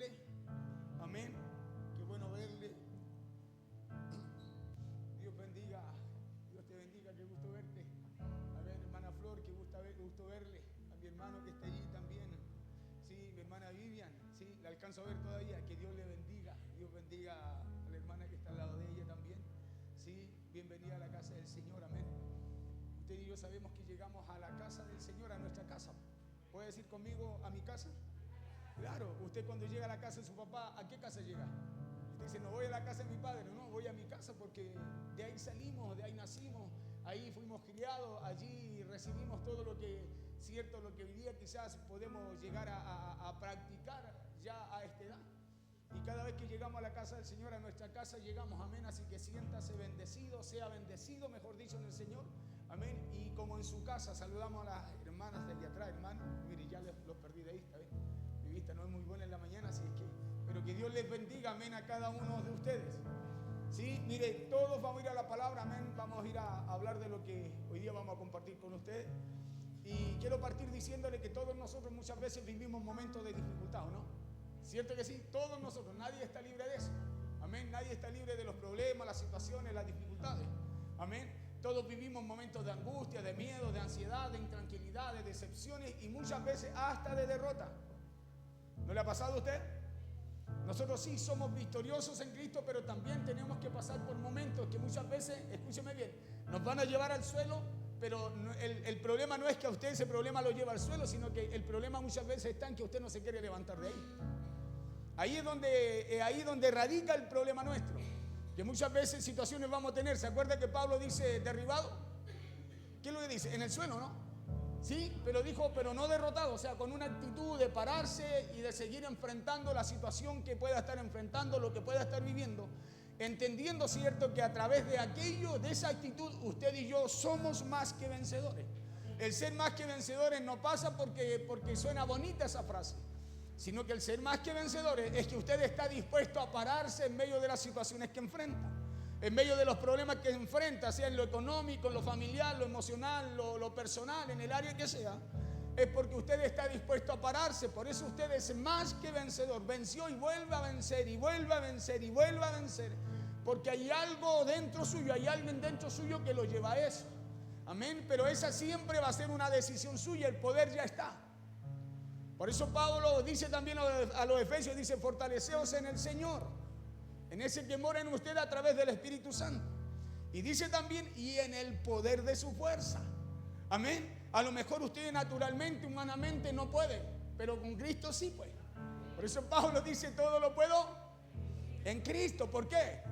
verle. Amén. Qué bueno verle. Dios bendiga. Dios te bendiga. Qué gusto verte. A ver, hermana Flor, qué gusto verle. A mi hermano que está allí también. Sí, mi hermana Vivian. Sí, la alcanzo a ver todavía. Que Dios le bendiga. Dios bendiga a la hermana que está al lado de ella también. Sí, bienvenida a la casa del Señor. Amén. Usted y yo sabemos que llegamos a la casa del Señor, a nuestra casa. ¿Puede decir conmigo a mi casa? Claro, usted cuando llega a la casa de su papá, ¿a qué casa llega? Usted dice, no voy a la casa de mi padre, no, voy a mi casa porque de ahí salimos, de ahí nacimos, ahí fuimos criados, allí recibimos todo lo que, cierto, lo que hoy día quizás podemos llegar a practicar ya a esta edad. Y cada vez que llegamos a la casa del Señor, a nuestra casa llegamos, amén, así que siéntase bendecido, sea bendecido, mejor dicho, en el Señor, amén. Y como en su casa, saludamos a las hermanas de allá atrás, hermanos, mire, ya los perdí de vista, ¿ves? Mi vista no es muy buena en la mañana, así es que, pero que Dios les bendiga, amén, a cada uno de ustedes. Sí, mire, todos vamos a ir a la palabra, amén, vamos a ir a hablar de lo que hoy día vamos a compartir con ustedes. Y quiero partir diciéndole que todos nosotros muchas veces vivimos momentos de dificultad, ¿o no? ¿Cierto que sí? Todos nosotros, nadie está libre de eso. Amén. Nadie está libre de los problemas, las situaciones, las dificultades. Amén. Todos vivimos momentos de angustia, de miedo, de ansiedad, de intranquilidad, de decepciones y muchas veces hasta de derrota. ¿No le ha pasado a usted? Nosotros sí somos victoriosos en Cristo, pero también tenemos que pasar por momentos que muchas veces, escúcheme bien, nos van a llevar al suelo, pero el problema no es que a usted ese problema lo lleva al suelo, sino que el problema muchas veces está en que usted no se quiere levantar de ahí. Ahí es donde radica el problema nuestro, que muchas veces situaciones vamos a tener. ¿Se acuerda que Pablo dice derribado? ¿Qué es lo que dice? En el suelo, ¿no? Sí, pero dijo, pero no derrotado, o sea, con una actitud de pararse y de seguir enfrentando la situación que pueda estar enfrentando, lo que pueda estar viviendo, entendiendo, cierto, que a través de aquello, de esa actitud, usted y yo somos más que vencedores. El ser más que vencedores no pasa porque suena bonita esa frase, sino que el ser más que vencedores es que usted está dispuesto a pararse en medio de las situaciones que enfrenta, en medio de los problemas que enfrenta, sea en lo económico, en lo familiar, lo emocional, lo personal, en el área que sea. Es porque usted está dispuesto a pararse. Por eso usted es más que vencedor. Venció y vuelve a vencer y vuelve a vencer y vuelve a vencer, porque hay algo dentro suyo, hay alguien dentro suyo que lo lleva a eso. Amén. Pero esa siempre va a ser una decisión suya. El poder ya está. Por eso Pablo dice también a los efesios, dice, fortaleceos en el Señor, en ese que mora en usted a través del Espíritu Santo. Y dice también, y en el poder de su fuerza. Amén. A lo mejor usted naturalmente, humanamente no puede, pero con Cristo sí puede. Por eso Pablo dice, todo lo puedo en Cristo. ¿Por qué?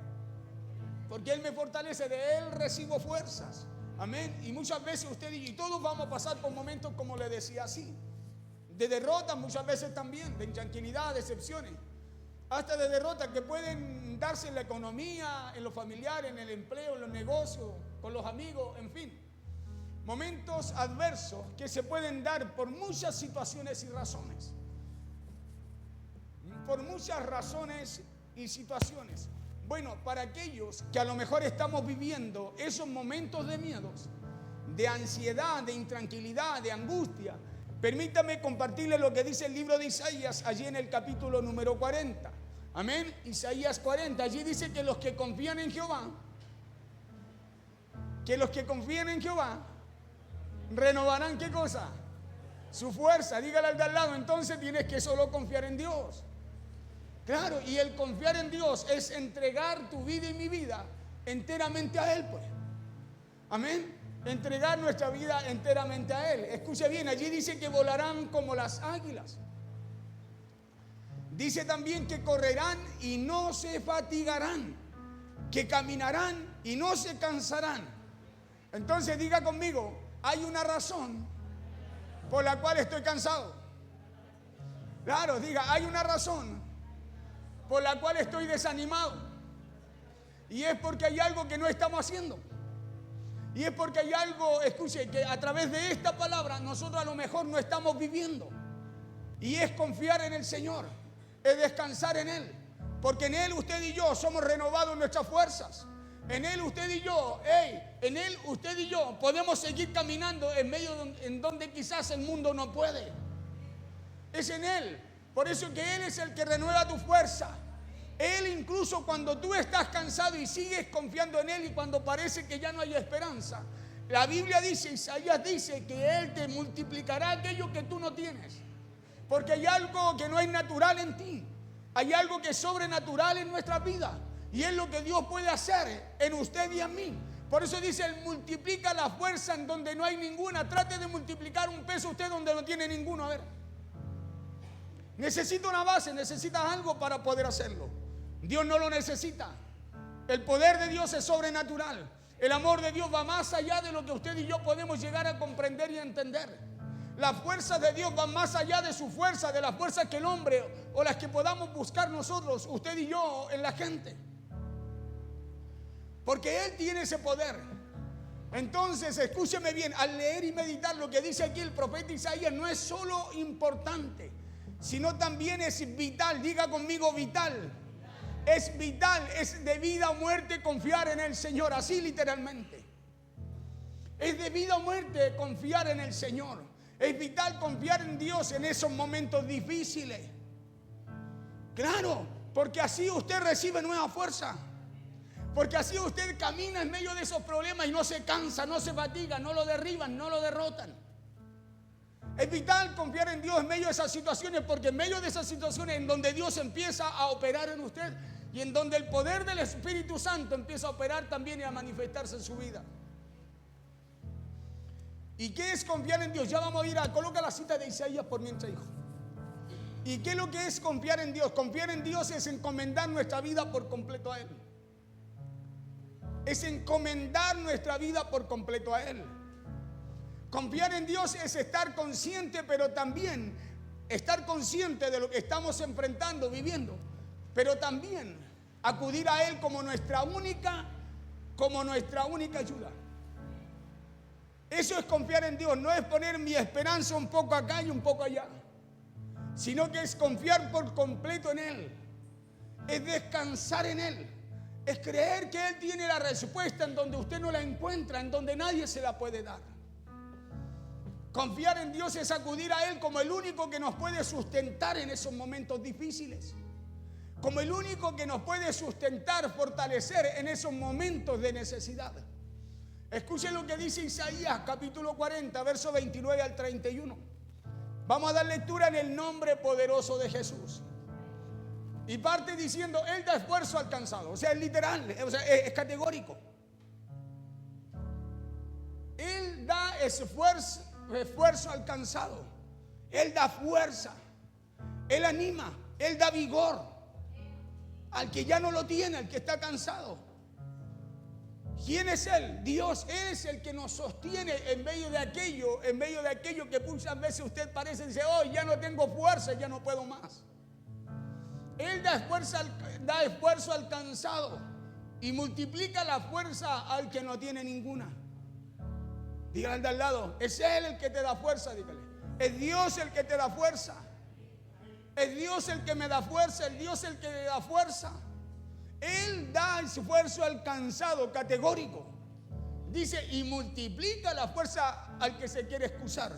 Porque Él me fortalece, de Él recibo fuerzas. Amén. Y muchas veces usted y todos vamos a pasar por momentos, como le decía, así, de derrotas muchas veces también, de intranquilidad, decepciones, hasta de derrotas que pueden darse en la economía, en lo familiar, en el empleo, en los negocios, con los amigos, en fin. Momentos adversos que se pueden dar por muchas situaciones y razones. Por muchas razones y situaciones. Bueno, para aquellos que a lo mejor estamos viviendo esos momentos de miedos, de ansiedad, de intranquilidad, de angustia, permítame compartirle lo que dice el libro de Isaías, allí en el capítulo número 40. Amén. Isaías 40, allí dice que los que confían en Jehová, renovarán, ¿qué cosa? Su fuerza. Dígale al de al lado, entonces tienes que solo confiar en Dios. Claro, y el confiar en Dios es entregar tu vida y mi vida enteramente a Él, pues. Amén. Entregar nuestra vida enteramente a Él. Escuche bien, allí dice que volarán como las águilas. Dice también que correrán y no se fatigarán, que caminarán y no se cansarán. Entonces diga conmigo, hay una razón por la cual estoy cansado. Claro, diga, hay una razón por la cual estoy desanimado. Y es porque hay algo que no estamos haciendo. Y es porque hay algo, escuche, que a través de esta palabra nosotros a lo mejor no estamos viviendo. Y es confiar en el Señor, es descansar en Él. Porque en Él usted y yo somos renovados en nuestras fuerzas. En Él usted y yo, en Él usted y yo podemos seguir caminando en medio en donde quizás el mundo no puede. Es en Él. Por eso que Él es el que renueva tu fuerza. Él incluso cuando tú estás cansado y sigues confiando en Él y cuando parece que ya no hay esperanza, la Biblia dice, Isaías dice que Él te multiplicará aquello que tú no tienes. Porque hay algo que no es natural en ti. Hay algo que es sobrenatural en nuestra vida. Y es lo que Dios puede hacer en usted y en mí. Por eso dice, Él multiplica la fuerza en donde no hay ninguna. Trate de multiplicar un peso usted donde no tiene ninguno. A ver. Necesita una base, necesitas algo para poder hacerlo. Dios no lo necesita. El poder de Dios es sobrenatural. El amor de Dios va más allá de lo que usted y yo podemos llegar a comprender y a entender. Las fuerzas de Dios van más allá de su fuerza, de las fuerzas que el hombre o las que podamos buscar nosotros, usted y yo, en la gente. Porque Él tiene ese poder. Entonces, escúcheme bien, al leer y meditar lo que dice aquí el profeta Isaías, no es solo importante, sino también es vital. Diga conmigo, vital. Es vital, es de vida o muerte confiar en el Señor, así literalmente. Es de vida o muerte confiar en el Señor. Es vital confiar en Dios en esos momentos difíciles. Claro, porque así usted recibe nueva fuerza. Porque así usted camina en medio de esos problemas y no se cansa, no se fatiga, no lo derriban, no lo derrotan. Es vital confiar en Dios en medio de esas situaciones, porque en medio de esas situaciones en donde Dios empieza a operar en usted y en donde el poder del Espíritu Santo empieza a operar también y a manifestarse en su vida. ¿Y qué es confiar en Dios? Ya vamos a ir a, coloca la cita de Isaías por mientras, hijo. ¿Y qué es lo que es confiar en Dios? Confiar en Dios es encomendar nuestra vida por completo a Él. Es encomendar nuestra vida por completo a Él. Confiar en Dios es estar consciente, pero también estar consciente de lo que estamos enfrentando, viviendo, pero también acudir a Él como nuestra única ayuda. Eso es confiar en Dios, no es poner mi esperanza un poco acá y un poco allá, sino que es confiar por completo en Él, es descansar en Él, es creer que Él tiene la respuesta en donde usted no la encuentra, en donde nadie se la puede dar. Confiar en Dios es acudir a Él como el único que nos puede sustentar en esos momentos difíciles, como el único que nos puede sustentar, fortalecer en esos momentos de necesidad. Escuchen lo que dice Isaías capítulo 40, verso 29 al 31. Vamos a dar lectura en el nombre poderoso de Jesús. Y parte diciendo, Él da esfuerzo al cansado. O sea, es literal, o sea, es categórico. Él da esfuerzo al cansado. Él da fuerza. Él anima. Él da vigor al que ya no lo tiene, al que está cansado. ¿Quién es Él? Dios. Él es el que nos sostiene en medio de aquello que muchas veces usted parece y dice, oh, ya no tengo fuerza, ya no puedo más. Él da esfuerzo al cansado y multiplica la fuerza al que no tiene ninguna. Dígale al de al lado, es Él el que te da fuerza, dígale. Es Dios el que te da fuerza. Es Dios el que me da fuerza, es Dios el que me da fuerza. Él da esfuerzo al cansado, categórico. Dice, y multiplica la fuerza al que se quiere excusar.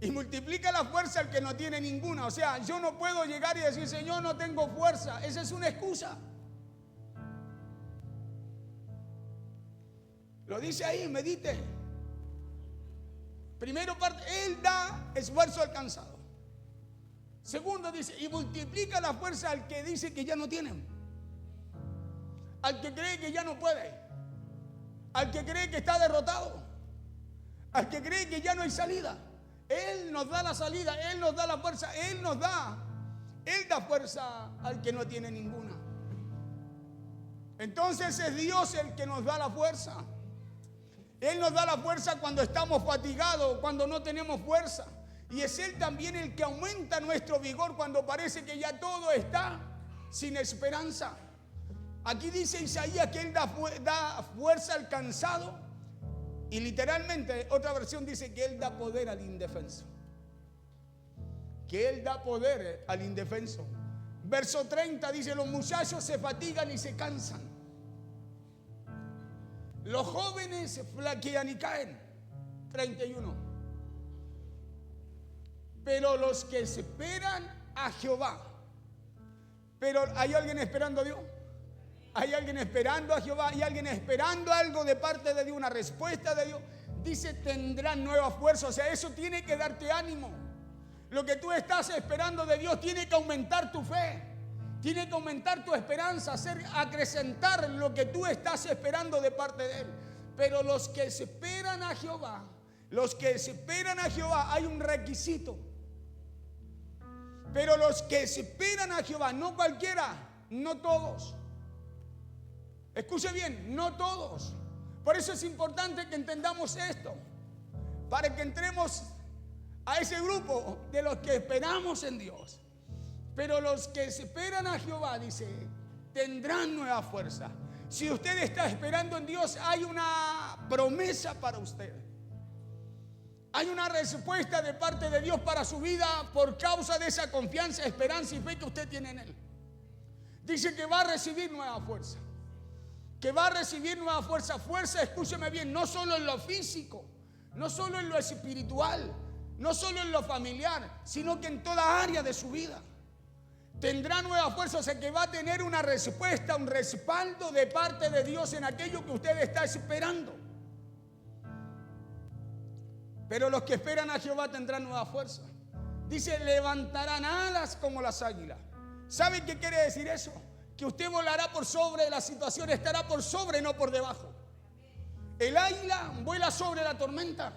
Y multiplica la fuerza al que no tiene ninguna. O sea, yo no puedo llegar y decir, Señor, no tengo fuerza. Esa es una excusa. Lo dice ahí, medite. Primero parte, Él da esfuerzo al cansado. Segundo dice, y multiplica la fuerza al que dice que ya no tiene. Al que cree que ya no puede. Al que cree que está derrotado. Al que cree que ya no hay salida. Él nos da la salida, Él nos da la fuerza, Él da fuerza al que no tiene ninguna. Entonces es Dios el que nos da la fuerza. Él nos da la fuerza cuando estamos fatigados, cuando no tenemos fuerza. Y es Él también el que aumenta nuestro vigor cuando parece que ya todo está sin esperanza. Aquí dice Isaías que Él da fuerza al cansado. Y literalmente, otra versión dice que Él da poder al indefenso. Que Él da poder al indefenso. Verso 30 dice, los muchachos se fatigan y se cansan. Los jóvenes flaquean y caen. 31. pero los que esperan a Jehová. Pero ¿hay alguien esperando a Dios? ¿Hay alguien esperando a Jehová? ¿Hay alguien esperando algo de parte de Dios? Una respuesta de Dios. Dice, tendrán nueva fuerza. O sea, eso tiene que darte ánimo. Lo que tú estás esperando de Dios tiene que aumentar tu fe. Tiene que aumentar tu esperanza, acrecentar lo que tú estás esperando de parte de Él. Pero los que se esperan a Jehová, hay un requisito. Pero los que se esperan a Jehová, no cualquiera, no todos. Escuche bien, no todos. Por eso es importante que entendamos esto, para que entremos a ese grupo de los que esperamos en Dios. Pero los que se esperan a Jehová, dice, tendrán nueva fuerza. Si usted está esperando en Dios, hay una promesa para usted. Hay una respuesta de parte de Dios para su vida por causa de esa confianza, esperanza y fe que usted tiene en Él. Dice que va a recibir nueva fuerza. Que va a recibir nueva fuerza. Fuerza, escúcheme bien, no solo en lo físico, no solo en lo espiritual, no solo en lo familiar, sino que en toda área de su vida. Tendrá nueva fuerza, o sea que va a tener una respuesta, un respaldo de parte de Dios en aquello que usted está esperando. Pero los que esperan a Jehová tendrán nueva fuerza. Dice, levantarán alas como las águilas. ¿Sabe qué quiere decir eso? Que usted volará por sobre la situación, estará por sobre, no por debajo. El águila vuela sobre la tormenta.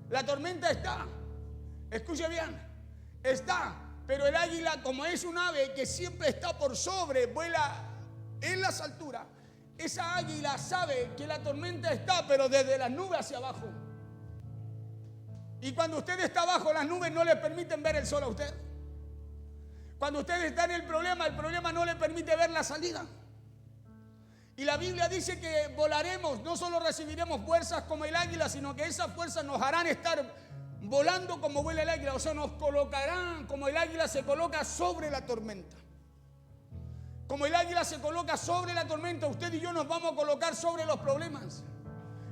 La tormenta está, escuche bien, está, pero el águila, como es un ave que siempre está por sobre, vuela en las alturas. Esa águila sabe que la tormenta está, pero desde las nubes hacia abajo. Y cuando usted está abajo, las nubes no le permiten ver el sol a usted. Cuando usted está en el problema no le permite ver la salida. Y la Biblia dice que volaremos, no solo recibiremos fuerzas como el águila, sino que esas fuerzas nos harán estar volando como vuela el águila. O sea, nos colocarán como el águila se coloca sobre la tormenta. Como el águila se coloca sobre la tormenta, usted y yo nos vamos a colocar sobre los problemas.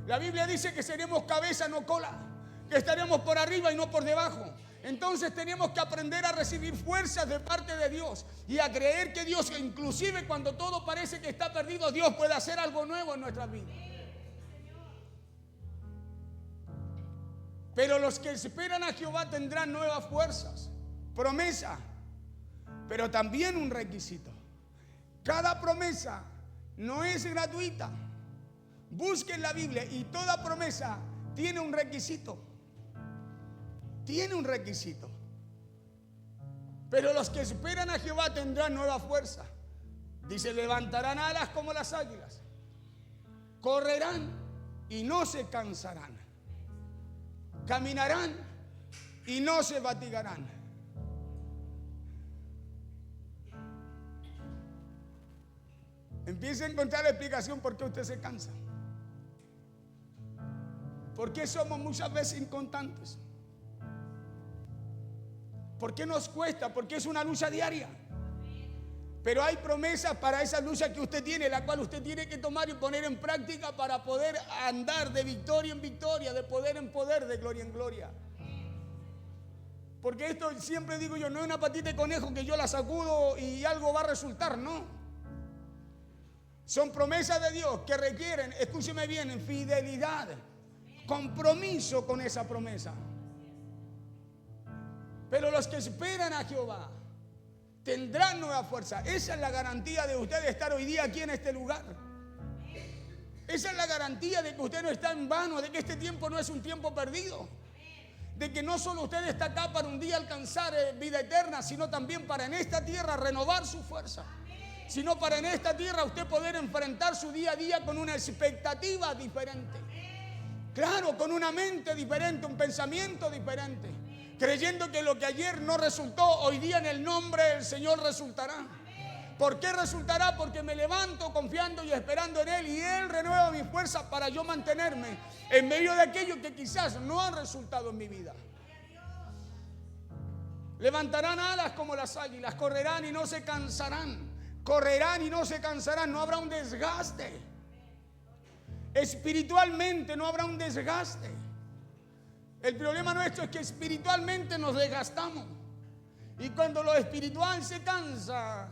La Biblia dice que seremos cabeza, no cola, que estaremos por arriba y no por debajo. Entonces tenemos que aprender a recibir fuerzas de parte de Dios y a creer que Dios, inclusive cuando todo parece que está perdido, Dios puede hacer algo nuevo en nuestras vidas. Pero los que esperan a Jehová tendrán nuevas fuerzas. Promesa, pero también un requisito. Cada promesa no es gratuita. Busquen la Biblia y toda promesa tiene un requisito. Tiene un requisito. Pero los que esperan a Jehová tendrán nueva fuerza. Dice, levantarán alas como las águilas. Correrán y no se cansarán. Caminarán y no se fatigarán. Empieza a encontrar la explicación por qué usted se cansa. ¿Por qué somos muchas veces inconstantes? ¿Por qué nos cuesta? Porque es una lucha diaria. Pero hay promesas para esa lucha que usted tiene, la cual usted tiene que tomar y poner en práctica para poder andar de victoria en victoria, de poder en poder, de gloria en gloria. Porque esto siempre digo yo, no es una patita de conejo que yo la sacudo y algo va a resultar, no. Son promesas de Dios que requieren, escúcheme bien, fidelidad, compromiso con esa promesa. Pero los que esperan a Jehová tendrán nueva fuerza. Esa es la garantía de usted estar hoy día aquí en este lugar. Esa es la garantía de que usted no está en vano, de que este tiempo no es un tiempo perdido. De que no solo usted está acá para un día alcanzar vida eterna, sino también para en esta tierra renovar su fuerza. Sino para en esta tierra usted poder enfrentar su día a día con una expectativa diferente. Claro, con una mente diferente, un pensamiento diferente. Creyendo que lo que ayer no resultó, hoy día en el nombre del Señor resultará. ¿Por qué resultará? Porque me levanto confiando y esperando en Él y Él renueva mi fuerza para yo mantenerme en medio de aquello que quizás no ha resultado en mi vida. Levantarán alas como las águilas, correrán y no se cansarán. Correrán y no se cansarán, no habrá un desgaste. Espiritualmente no habrá un desgaste. El problema nuestro es que espiritualmente nos desgastamos. Y cuando lo espiritual se cansa,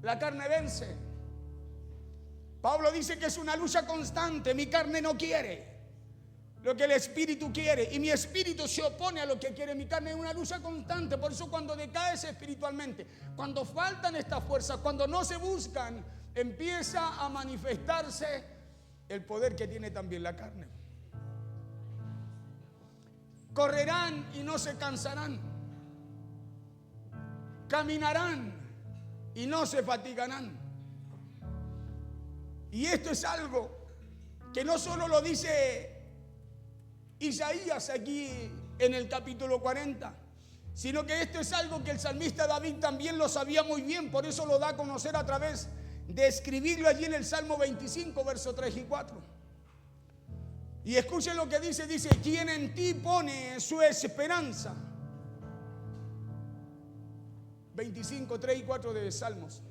la carne vence. Pablo dice que es una lucha constante. Mi carne no quiere lo que el espíritu quiere, y mi espíritu se opone a lo que quiere mi carne. Es una lucha constante. Por eso cuando decaes espiritualmente, cuando faltan estas fuerzas, cuando no se buscan, empieza a manifestarse el poder que tiene también la carne. Correrán y no se cansarán, caminarán y no se fatigarán. Y esto es algo que no solo lo dice Isaías aquí en el capítulo 40, sino que esto es algo que el salmista David también lo sabía muy bien. Por eso lo da a conocer a través de escribirlo allí en el Salmo 25, versos 3 y 4. Y escuchen lo que dice, quien en ti pone su esperanza. 25, 3 y 4 de Salmos.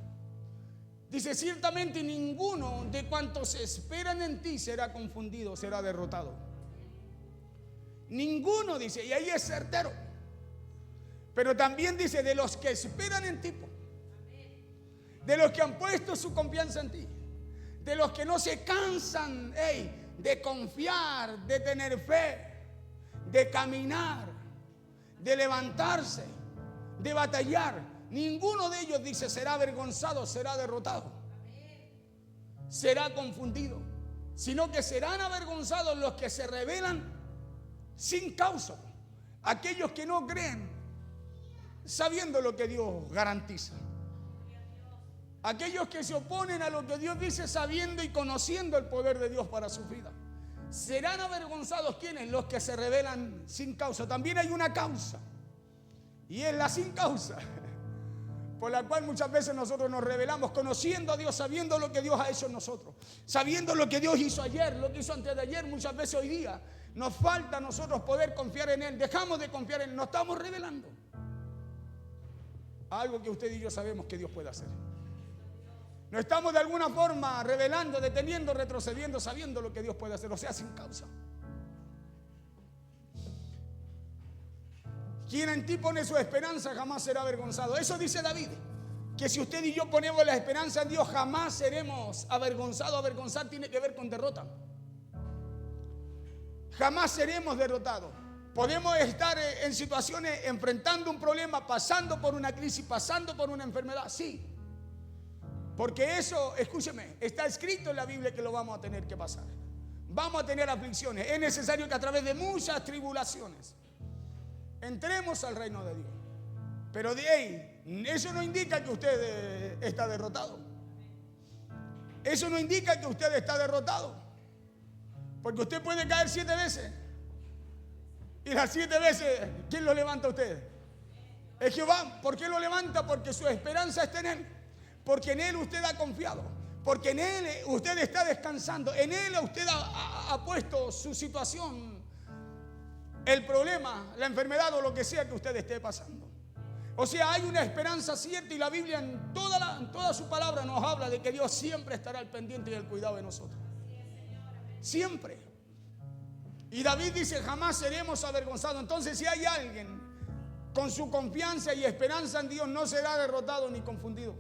Dice, ciertamente ninguno de cuantos esperan en ti será confundido, será derrotado. Ninguno, dice, y ahí es certero. Pero también dice, de los que esperan en ti, de los que han puesto su confianza en ti, de los que no se cansan de confiar, de tener fe, de caminar, de levantarse, de batallar. Ninguno de ellos, dice, será avergonzado, será derrotado, será confundido, sino que serán avergonzados los que se rebelan sin causa, aquellos que no creen sabiendo lo que Dios garantiza, aquellos que se oponen a lo que Dios dice sabiendo y conociendo el poder de Dios para su vida. Serán avergonzados, ¿quiénes? Los que se rebelan sin causa. También hay una causa, y es la sin causa, por la cual muchas veces nosotros nos rebelamos, conociendo a Dios, sabiendo lo que Dios ha hecho en nosotros, sabiendo lo que Dios hizo ayer, lo que hizo antes de ayer. Muchas veces hoy día nos falta a nosotros poder confiar en Él. Dejamos de confiar en Él, nos estamos rebelando a algo que usted y yo sabemos que Dios puede hacer. Nos estamos de alguna forma rebelando, deteniendo, retrocediendo, sabiendo lo que Dios puede hacer, o sea, sin causa. Quien en ti pone su esperanza jamás será avergonzado. Eso dice David, que si usted y yo ponemos la esperanza en Dios jamás seremos avergonzados. Avergonzar tiene que ver con derrota. Jamás seremos derrotados. Podemos estar en situaciones, enfrentando un problema, pasando por una crisis, pasando por una enfermedad, sí. Porque eso, escúcheme, está escrito en la Biblia que lo vamos a tener que pasar. Vamos a tener aflicciones. Es necesario que a través de muchas tribulaciones entremos al reino de Dios. Pero de ahí, eso no indica que usted está derrotado. Eso no indica que usted está derrotado. Porque usted puede caer 7 veces. Y las 7 veces, ¿quién lo levanta a usted? Es Jehová. ¿Por qué lo levanta? Porque su esperanza está en Él. Porque en Él usted ha confiado. Porque en Él usted está descansando. En Él usted ha puesto su situación, el problema, la enfermedad o lo que sea que usted esté pasando. O sea, hay una esperanza cierta, y la Biblia en toda su palabra nos habla de que Dios siempre estará al pendiente y al cuidado de nosotros. Siempre. Y David dice, jamás seremos avergonzados. Entonces, si hay alguien con su confianza y esperanza en Dios, no será derrotado ni confundido.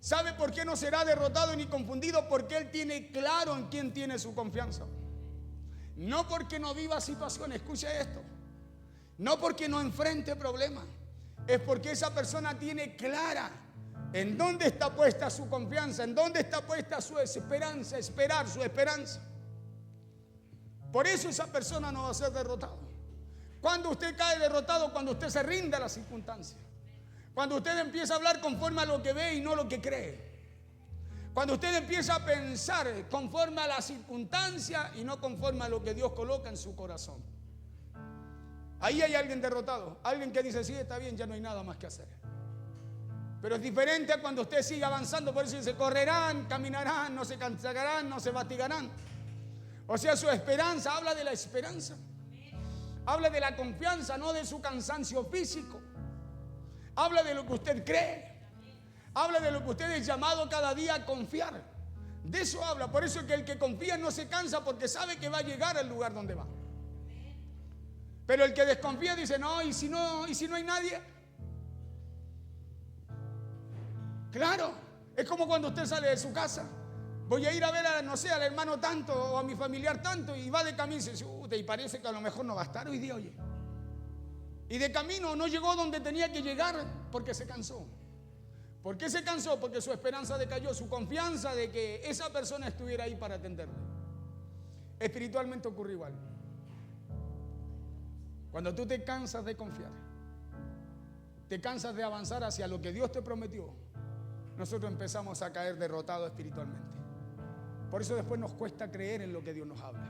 ¿Sabe por qué no será derrotado ni confundido? Porque él tiene claro en quién tiene su confianza. No porque no viva situaciones, escuche esto. No porque no enfrente problemas. Es porque esa persona tiene clara en dónde está puesta su confianza, en dónde está puesta su esperanza, esperar su esperanza. Por eso esa persona no va a ser derrotada. Cuando usted cae derrotado, cuando usted se rinde a las circunstancias. Cuando usted empieza a hablar conforme a lo que ve y no lo que cree. Cuando usted empieza a pensar conforme a la circunstancia y no conforme a lo que Dios coloca en su corazón. Ahí hay alguien derrotado. Alguien que dice, sí, está bien, ya no hay nada más que hacer. Pero es diferente a cuando usted sigue avanzando. Por eso dice, correrán, caminarán, no se cansarán, no se fatigarán. O sea, su esperanza, habla de la esperanza. Habla de la confianza, no de su cansancio físico. Habla de lo que usted cree. Habla de lo que usted es llamado cada día a confiar. De eso habla. Por eso es que el que confía no se cansa, porque sabe que va a llegar al lugar donde va. Pero el que desconfía dice, no, ¿y si no hay nadie? Claro, es como cuando usted sale de su casa. Voy a ir a ver a, no sé, al hermano tanto o a mi familiar tanto, y va de camino y dice, y parece que a lo mejor no va a estar hoy día, oye. Y de camino no llegó donde tenía que llegar porque se cansó. ¿Por qué se cansó? Porque su esperanza decayó, su confianza de que esa persona estuviera ahí para atenderle. Espiritualmente ocurre igual. Cuando tú te cansas de confiar, te cansas de avanzar hacia lo que Dios te prometió, nosotros empezamos a caer derrotados espiritualmente. Por eso después nos cuesta creer en lo que Dios nos habla.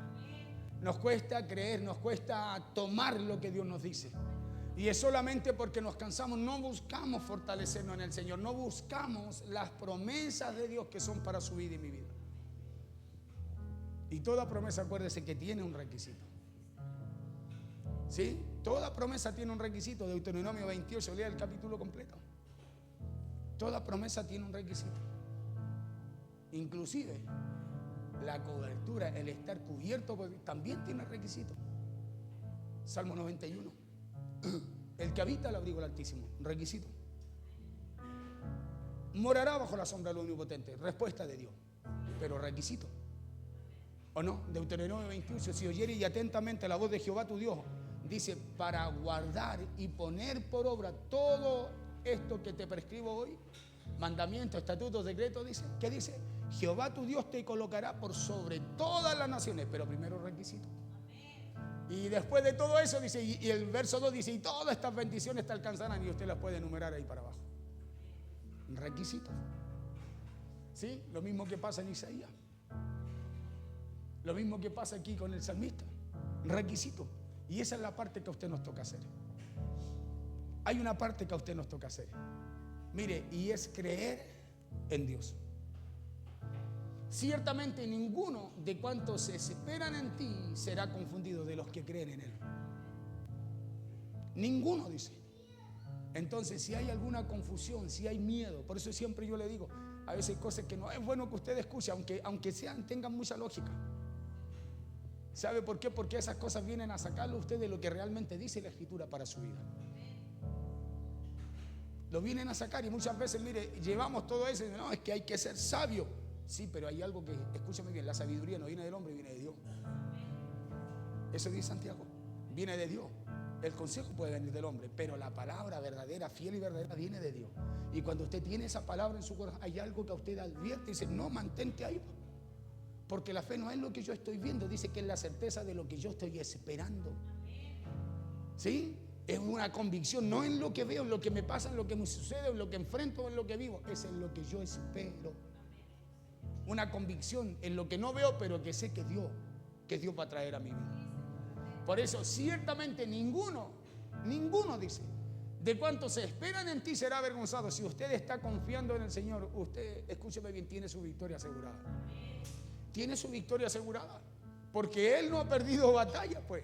Nos cuesta creer, nos cuesta tomar lo que Dios nos dice. Y es solamente porque nos cansamos, no buscamos fortalecernos en el Señor, no buscamos las promesas de Dios que son para su vida y mi vida. Y toda promesa, acuérdese que tiene un requisito. ¿Sí? Toda promesa tiene un requisito. Deuteronomio 28, lea el capítulo completo. Toda promesa tiene un requisito. Inclusive la cobertura, el estar cubierto, también tiene requisito. Salmo 91. El que habita el abrigo del Altísimo, requisito. Morará bajo la sombra del Omnipotente, respuesta de Dios, pero requisito. ¿O no? Deuteronomio 28, si oyeres atentamente la voz de Jehová tu Dios, dice, para guardar y poner por obra todo esto que te prescribo hoy, mandamientos, estatutos, decretos, dice, ¿qué dice? Jehová tu Dios te colocará por sobre todas las naciones, pero primero requisito. Y después de todo eso dice, y el verso 2 dice, y todas estas bendiciones te alcanzarán, y usted las puede enumerar ahí para abajo. Requisito. ¿Sí? Lo mismo que pasa en Isaías. Lo mismo que pasa aquí con el salmista. Requisito. Y esa es la parte que a usted nos toca hacer. Hay una parte que a usted nos toca hacer. Mire, y es creer en Dios. Ciertamente ninguno de cuantos esperan en ti será confundido de los que creen en Él. Ninguno, dice. Entonces, si hay alguna confusión, si hay miedo, por eso siempre yo le digo, a veces hay cosas que no es bueno que usted escuche, aunque tengan mucha lógica. ¿Sabe por qué? Porque esas cosas vienen a sacarlo a usted de lo que realmente dice la Escritura para su vida. Lo vienen a sacar y muchas veces, mire, llevamos todo eso y no, es que hay que ser sabio. Sí, pero hay algo que, escúchame bien, la sabiduría no viene del hombre, viene de Dios. Eso dice Santiago, viene de Dios. El consejo puede venir del hombre, pero la palabra verdadera, fiel y verdadera, viene de Dios. Y cuando usted tiene esa palabra en su corazón, hay algo que a usted advierte y dice, no, mantente ahí. Porque la fe no es lo que yo estoy viendo, dice que es la certeza de lo que yo estoy esperando. ¿Sí? Es una convicción, no en lo que veo, en lo que me pasa, en lo que me sucede, en lo que enfrento, en lo que vivo. Es en lo que yo espero. Una convicción en lo que no veo, pero que sé que Dios va a traer a mi vida. Por eso, ciertamente ninguno dice, de cuantos se esperan en ti será avergonzado. Si usted está confiando en el Señor, usted, escúcheme bien, tiene su victoria asegurada. Tiene su victoria asegurada. Porque Él no ha perdido batalla, pues.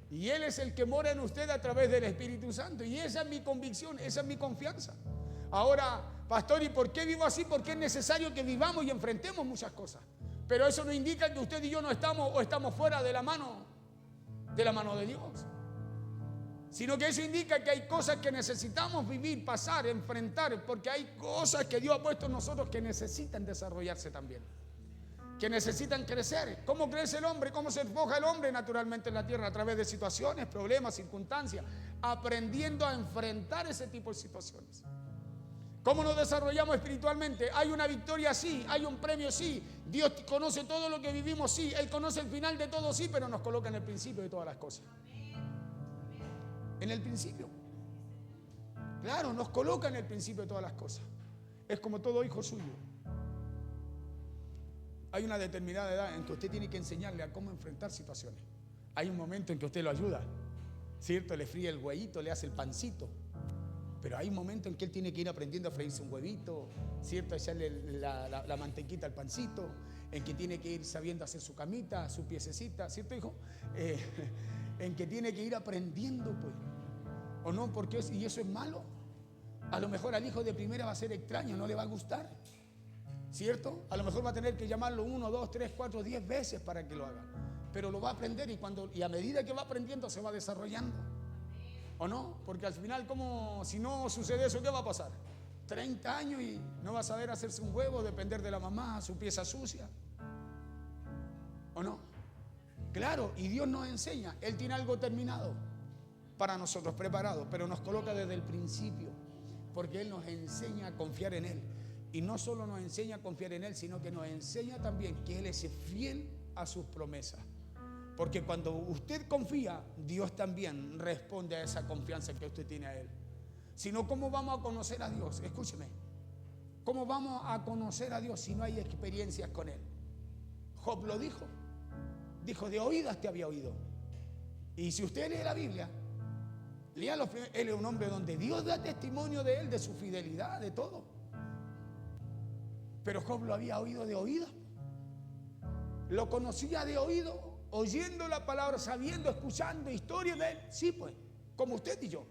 Y Él es el que mora en usted a través del Espíritu Santo. Y esa es mi convicción, esa es mi confianza. Ahora, pastor, ¿y por qué vivo así? Porque es necesario que vivamos y enfrentemos muchas cosas. Pero eso no indica que usted y yo no estamos o estamos fuera de la mano de Dios. Sino que eso indica que hay cosas que necesitamos vivir, pasar, enfrentar, porque hay cosas que Dios ha puesto en nosotros que necesitan desarrollarse también. Que necesitan crecer. ¿Cómo crece el hombre? ¿Cómo se forja el hombre naturalmente en la tierra? A través de situaciones, problemas, circunstancias, aprendiendo a enfrentar ese tipo de situaciones. ¿Cómo nos desarrollamos espiritualmente? Hay una victoria, sí. Hay un premio, sí. Dios conoce todo lo que vivimos, sí. Él conoce el final de todo, sí. Pero nos coloca en el principio de todas las cosas. En el principio. Claro, nos coloca en el principio de todas las cosas. Es como todo hijo suyo. Hay una determinada edad en que usted tiene que enseñarle a cómo enfrentar situaciones. Hay un momento en que usted lo ayuda, ¿cierto? Le fríe el huevito, le hace el pancito. Pero hay un momento en que él tiene que ir aprendiendo a freírse un huevito, ¿cierto? Echarle la mantequita al pancito, en que tiene que ir sabiendo hacer su camita, su piececita, ¿cierto, hijo? En que tiene que ir aprendiendo, pues. ¿O no? Porque y eso es malo. A lo mejor al hijo de primera va a ser extraño, no le va a gustar, ¿cierto? A lo mejor va a tener que llamarlo 1, 2, 3, 4, 10 veces para que lo haga. pero lo va a aprender y a medida que va aprendiendo se va desarrollando. ¿O no? Porque al final, como si no sucede eso, ¿qué va a pasar? 30 años y no va a saber hacerse un huevo, depender de la mamá, su pieza sucia. ¿O no? Claro, y Dios nos enseña. Él tiene algo terminado para nosotros, preparado, pero nos coloca desde el principio, porque Él nos enseña a confiar en Él. Y no solo nos enseña a confiar en Él, sino que nos enseña también que Él es fiel a sus promesas. Porque cuando usted confía, Dios también responde a esa confianza que usted tiene a Él. Si no, ¿cómo vamos a conocer a Dios? Escúcheme. ¿Cómo vamos a conocer a Dios si no hay experiencias con Él? Job lo dijo. Dijo, de oídas te había oído. Y si usted lee la Biblia, léalo. Él es un hombre donde Dios da testimonio de él, de su fidelidad, de todo. Pero Job lo había oído de oídas. Lo conocía de oído, oyendo la palabra, sabiendo, escuchando historias de él. Sí, pues, como usted y yo.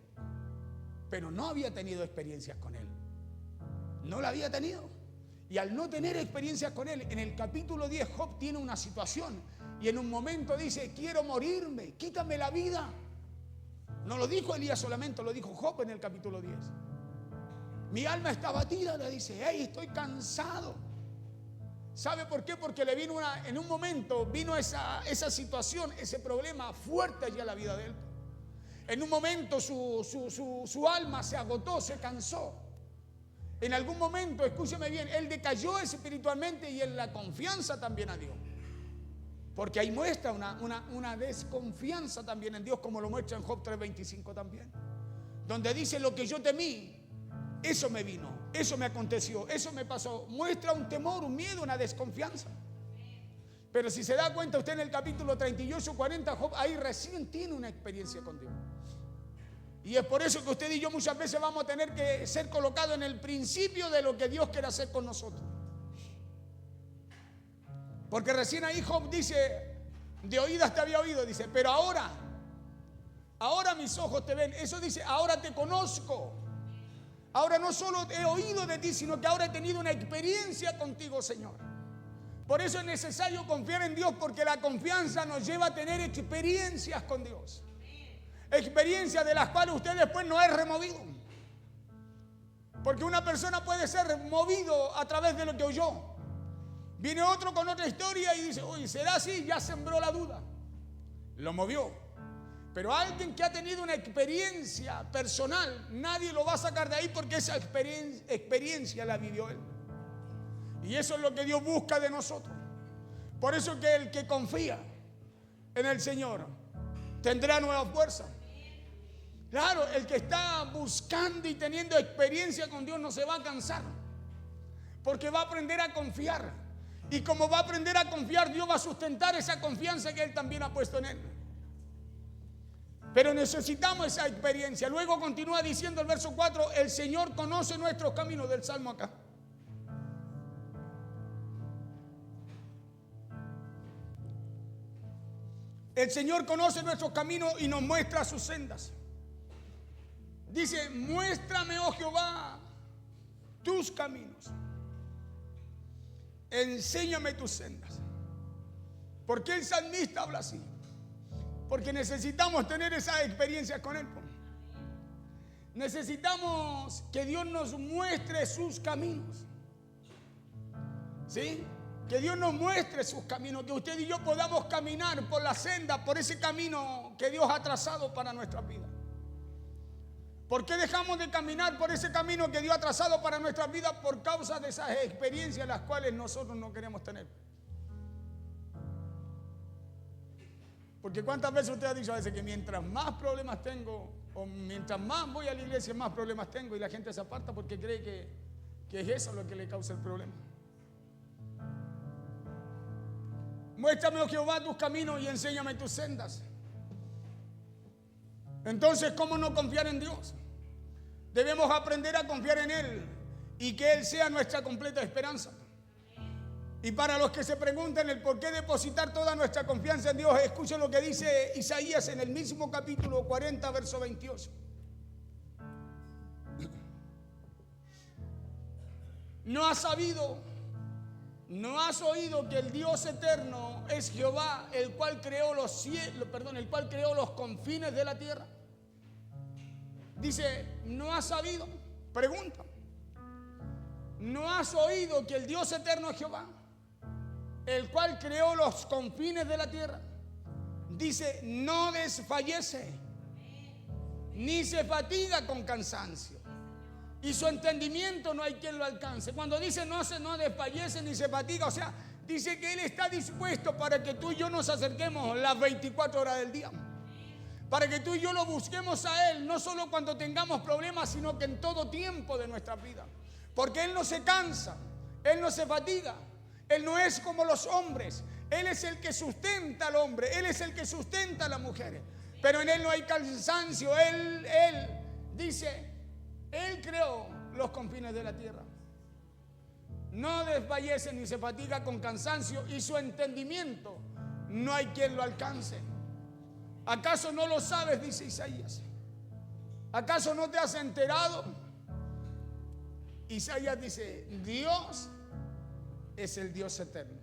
Pero no había tenido experiencias con él. No la había tenido. Y al no tener experiencias con él, en el capítulo 10 Job tiene una situación. Y en un momento dice, quiero morirme, quítame la vida. No lo dijo Elías solamente, lo dijo Job en el capítulo 10. Mi alma está abatida, le dice, hey, estoy cansado. ¿Sabe por qué? Porque le vino en un momento vino esa situación, ese problema fuerte allí a la vida de él. En un momento su alma se agotó, se cansó. En algún momento, escúcheme bien, él decayó espiritualmente y en la confianza también a Dios. Porque ahí muestra una desconfianza también en Dios, como lo muestra en Job 3:25 también. Donde dice, lo que yo temí, eso me vino, eso me aconteció, eso me pasó. Muestra un temor, un miedo, una desconfianza. Pero si se da cuenta usted en el capítulo 38, 40, Job ahí recién tiene una experiencia con Dios. Y es por eso que usted y yo muchas veces vamos a tener que ser colocados en el principio de lo que Dios quiere hacer con nosotros. Porque recién ahí Job dice, de oídas te había oído, dice, pero ahora mis ojos te ven. Eso dice, ahora te conozco. Ahora no solo he oído de ti, sino que ahora he tenido una experiencia contigo, Señor. Por eso es necesario confiar en Dios, porque la confianza nos lleva a tener experiencias con Dios. Experiencias de las cuales usted después no es removido. Porque una persona puede ser movido a través de lo que oyó. Viene otro con otra historia y dice, oye, ¿será así? Ya sembró la duda. Lo movió. Pero alguien que ha tenido una experiencia personal, nadie lo va a sacar de ahí porque esa experiencia la vivió él. Y eso es lo que Dios busca de nosotros. Por eso que el que confía en el Señor tendrá nueva fuerza. Claro, el que está buscando y teniendo experiencia con Dios no se va a cansar, porque va a aprender a confiar. Y como va a aprender a confiar, Dios va a sustentar esa confianza que Él también ha puesto en él. Pero necesitamos esa experiencia. Luego continúa diciendo el verso 4, el Señor conoce nuestros caminos, del Salmo acá. El Señor conoce nuestros caminos y nos muestra sus sendas. Dice, muéstrame, oh Jehová, tus caminos. Enséñame tus sendas. ¿Por qué el salmista habla así? Porque necesitamos tener esa experiencia con Él. Necesitamos que Dios nos muestre sus caminos. ¿Sí? Que Dios nos muestre sus caminos, que usted y yo podamos caminar por la senda, por ese camino que Dios ha trazado para nuestra vida. ¿Por qué dejamos de caminar por ese camino que Dios ha trazado para nuestra vida? Por causa de esas experiencias las cuales nosotros no queremos tener. Porque cuántas veces usted ha dicho a veces que mientras más problemas tengo, o mientras más voy a la iglesia, más problemas tengo, y la gente se aparta porque cree que es eso lo que le causa el problema. Muéstrame, oh Jehová, tus caminos y enséñame tus sendas. Entonces, ¿cómo no confiar en Dios? Debemos aprender a confiar en Él y que Él sea nuestra completa esperanza. Y para los que se preguntan el por qué depositar toda nuestra confianza en Dios, escuchen lo que dice Isaías en el mismo capítulo 40, verso 28. No has sabido, ¿No has oído que el Dios eterno es Jehová, el cual creó los cielos, el cual creó los confines de la tierra? Dice, ¿no has sabido? Pregunta. ¿No has oído que el Dios eterno es Jehová, el cual creó los confines de la tierra? Dice, no desfallece, ni se fatiga con cansancio, y su entendimiento no hay quien lo alcance. Cuando dice no desfallece ni se fatiga, o sea, dice que Él está dispuesto para que tú y yo nos acerquemos las 24 horas del día, para que tú y yo lo busquemos a Él, no solo cuando tengamos problemas, sino que en todo tiempo de nuestra vida, porque Él no se cansa, Él no se fatiga, Él no es como los hombres. Él es el que sustenta al hombre, Él es el que sustenta a las mujeres, pero en Él no hay cansancio. Él dice, Él creó los confines de la tierra. No desfallece ni se fatiga con cansancio, y su entendimiento no hay quien lo alcance. ¿Acaso no lo sabes? Dice Isaías. ¿Acaso no te has enterado? Isaías dice, Dios es el Dios eterno.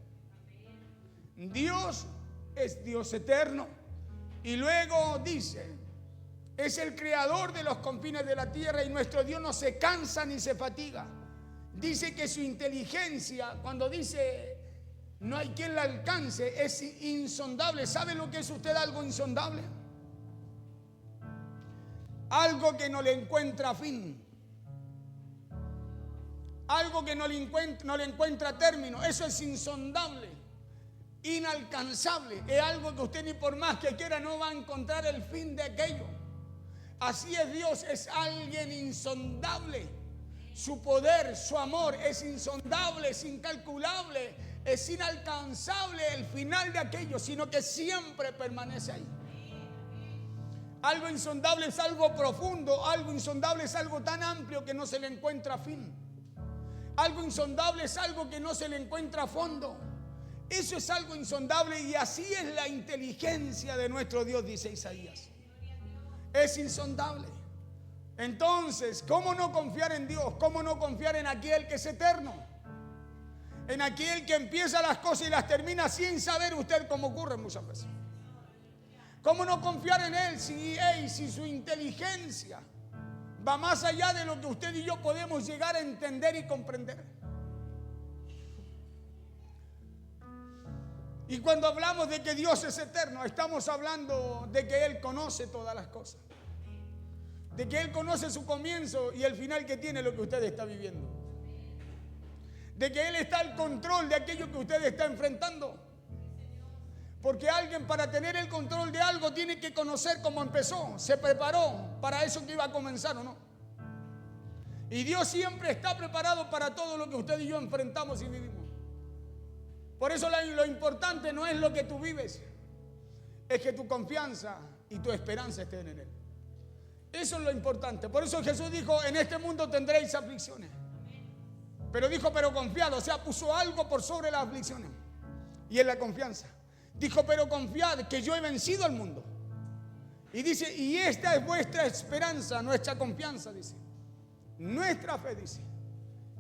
Dios es Dios eterno. Y luego dice, es el creador de los confines de la tierra, y nuestro Dios no se cansa ni se fatiga. Dice que su inteligencia, cuando dice no hay quien la alcance, es insondable. ¿Sabe lo que es usted algo insondable? Algo que no le encuentra fin, algo que no le encuentra término. Eso es insondable, inalcanzable. Es algo que usted ni por más que quiera no va a encontrar el fin de aquello. Así es Dios, es alguien insondable. Su poder, su amor es insondable, es incalculable, es inalcanzable el final de aquello, sino que siempre permanece ahí. Algo insondable es algo profundo, algo insondable es algo tan amplio que no se le encuentra fin. Algo insondable es algo que no se le encuentra fondo. Eso es algo insondable, y así es la inteligencia de nuestro Dios, dice Isaías. Es insondable. Entonces, ¿cómo no confiar en Dios? ¿Cómo no confiar en aquel que es eterno? En aquel que empieza las cosas y las termina sin saber usted cómo ocurre muchas veces. ¿Cómo no confiar en Él si su inteligencia va más allá de lo que usted y yo podemos llegar a entender y comprender? Y cuando hablamos de que Dios es eterno, estamos hablando de que Él conoce todas las cosas, de que Él conoce su comienzo y el final que tiene lo que usted está viviendo, de que Él está al control de aquello que usted está enfrentando. Porque alguien, para tener el control de algo, tiene que conocer cómo empezó, se preparó para eso que iba a comenzar o no. Y Dios siempre está preparado para todo lo que usted y yo enfrentamos y vivimos. Por eso lo importante no es lo que tú vives, es que tu confianza y tu esperanza estén en Él. Eso es lo importante. Por eso Jesús dijo, en este mundo tendréis aflicciones. Pero dijo, pero confiad, o sea, puso algo por sobre las aflicciones. Y es la confianza. Dijo, pero confiad que yo he vencido al mundo. Y dice, y esta es vuestra esperanza, nuestra confianza, dice. Nuestra fe, dice,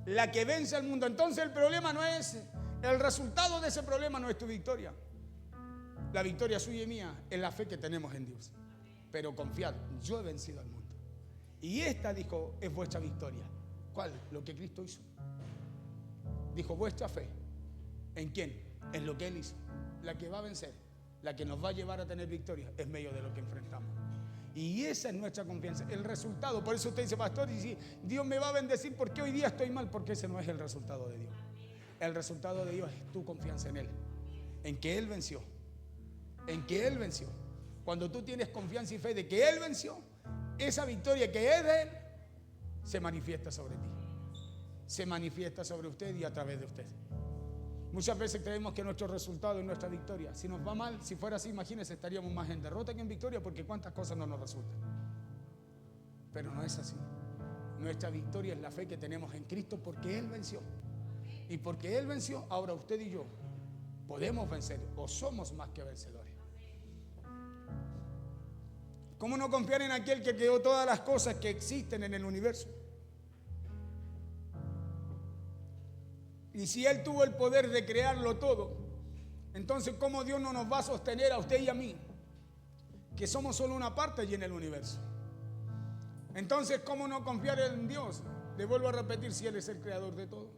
la que vence al mundo. Entonces el problema no es, el resultado de ese problema no es tu victoria. La victoria suya y mía es la fe que tenemos en Dios. Pero confiad, yo he vencido al mundo. Y esta, dijo, es vuestra victoria. ¿Cuál? Lo que Cristo hizo. Dijo, vuestra fe. ¿En quién? En lo que Él hizo. La que va a vencer, la que nos va a llevar a tener victoria, es medio de lo que enfrentamos. Y esa es nuestra confianza. El resultado, por eso usted dice, pastor, y si Dios me va a bendecir, ¿por qué hoy día estoy mal? Porque ese no es el resultado de Dios. El resultado de Dios es tu confianza en Él. En que Él venció. En que Él venció. Cuando tú tienes confianza y fe de que Él venció, esa victoria que es de Él se manifiesta sobre ti. Se manifiesta sobre usted y a través de usted. Muchas veces creemos que nuestro resultado es nuestra victoria. Si nos va mal, si fuera así, imagínense, estaríamos más en derrota que en victoria, porque cuántas cosas no nos resultan. Pero no es así. Nuestra victoria es la fe que tenemos en Cristo, porque Él venció. Y porque Él venció, ahora usted y yo podemos vencer, o somos más que vencedores. ¿Cómo no confiar en aquel que creó todas las cosas que existen en el universo? Y si Él tuvo el poder de crearlo todo, entonces ¿cómo Dios no nos va a sostener a usted y a mí? Que somos solo una parte allí en el universo. Entonces, ¿cómo no confiar en Dios? Le vuelvo a repetir, si Él es el creador de todo.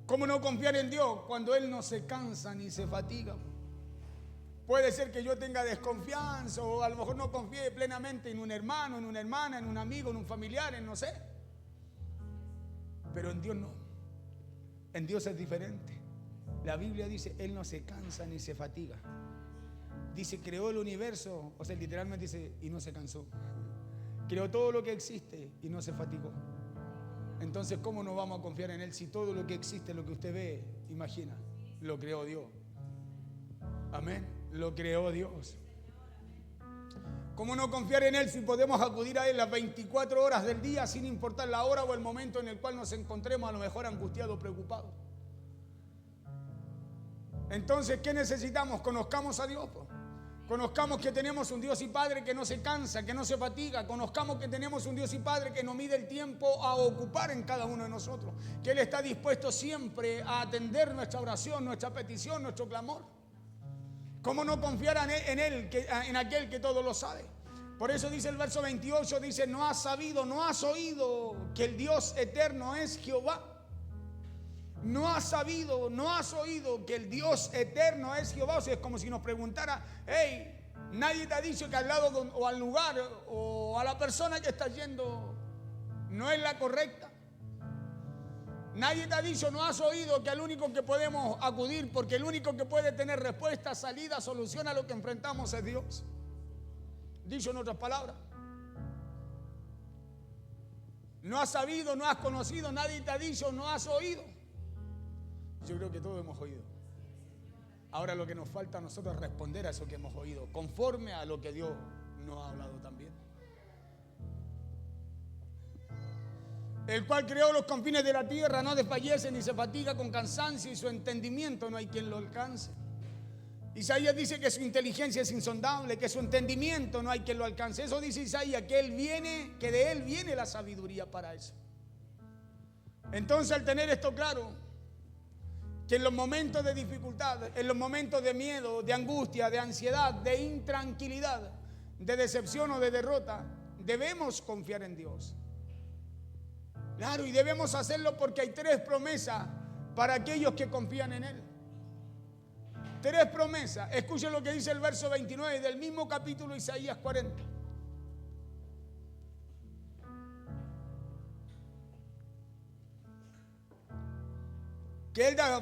¿Cómo no confiar en Dios cuando Él no se cansa ni se fatiga? Puede ser que yo tenga desconfianza o a lo mejor no confíe plenamente en un hermano, en una hermana, en un amigo, en un familiar, en no sé. Pero en Dios no. En Dios es diferente. La Biblia dice, Él no se cansa ni se fatiga. Dice, creó el universo, o sea, literalmente dice, y no se cansó. Creó todo lo que existe y no se fatigó. Entonces, ¿cómo no vamos a confiar en Él si todo lo que existe, lo que usted ve, imagina, lo creó Dios? Amén, lo creó Dios. ¿Cómo no confiar en Él si podemos acudir a Él las 24 horas del día sin importar la hora o el momento en el cual nos encontremos a lo mejor angustiados o preocupados? Entonces, ¿qué necesitamos? Conozcamos a Dios. Conozcamos que tenemos un Dios y Padre que no se cansa, que no se fatiga. Conozcamos que tenemos un Dios y Padre que no mide el tiempo a ocupar en cada uno de nosotros. Que Él está dispuesto siempre a atender nuestra oración, nuestra petición, nuestro clamor. ¿Cómo no confiar en Él, en aquel que todo lo sabe? Por eso dice el verso 28, dice, no has sabido, no has oído que el Dios eterno es Jehová. No has sabido, no has oído que el Dios eterno es Jehová. O sea, es como si nos preguntara, hey, nadie te ha dicho que al lado o al lugar o a la persona que estás yendo no es la correcta. Nadie te ha dicho, no has oído que el único que podemos acudir, porque el único que puede tener respuesta, salida, solución a lo que enfrentamos es Dios. Dicho en otras palabras. No has sabido, no has conocido, nadie te ha dicho, no has oído. Yo creo que todos hemos oído. Ahora lo que nos falta a nosotros es responder a eso que hemos oído, conforme a lo que Dios nos ha hablado también. El cual creó los confines de la tierra, no desfallece ni se fatiga con cansancio y su entendimiento no hay quien lo alcance. Isaías dice que su inteligencia es insondable, que su entendimiento no hay quien lo alcance. Eso dice Isaías, que de él viene la sabiduría para eso. Entonces, al tener esto claro, que en los momentos de dificultad, en los momentos de miedo, de angustia, de ansiedad, de intranquilidad, de decepción o de derrota, debemos confiar en Dios. Claro, y debemos hacerlo porque hay 3 promesas para aquellos que confían en Él. 3 promesas. Escuchen lo que dice el verso 29 del mismo capítulo Isaías 40. Que Él da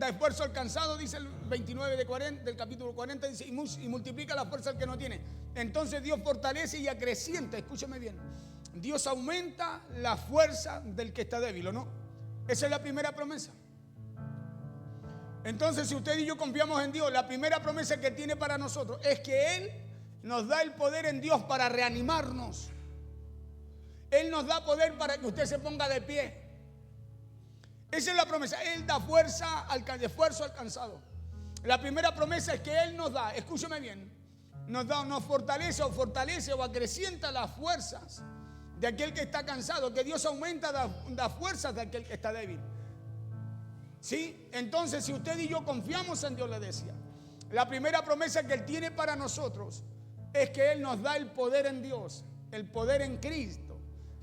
esfuerzo al cansado, dice el 29 del capítulo 40, dice, y multiplica la fuerza al que no tiene. Entonces Dios fortalece y acrecienta, escúcheme bien. Dios aumenta la fuerza del que está débil, ¿o no? Esa es la primera promesa. Entonces, si usted y yo confiamos en Dios, la primera promesa que tiene para nosotros es que Él nos da el poder en Dios para reanimarnos. Él nos da poder para que usted se ponga de pie. Esa es la promesa. Él da fuerza de esfuerzo al cansado. La primera promesa es que Él nos da, escúcheme bien, nos fortalece o acrecienta las fuerzas de aquel que está cansado, que Dios aumenta las fuerzas de aquel que está débil. ¿Sí? Entonces, si usted y yo confiamos en Dios, le decía, la primera promesa que Él tiene para nosotros es que Él nos da el poder en Dios, el poder en Cristo,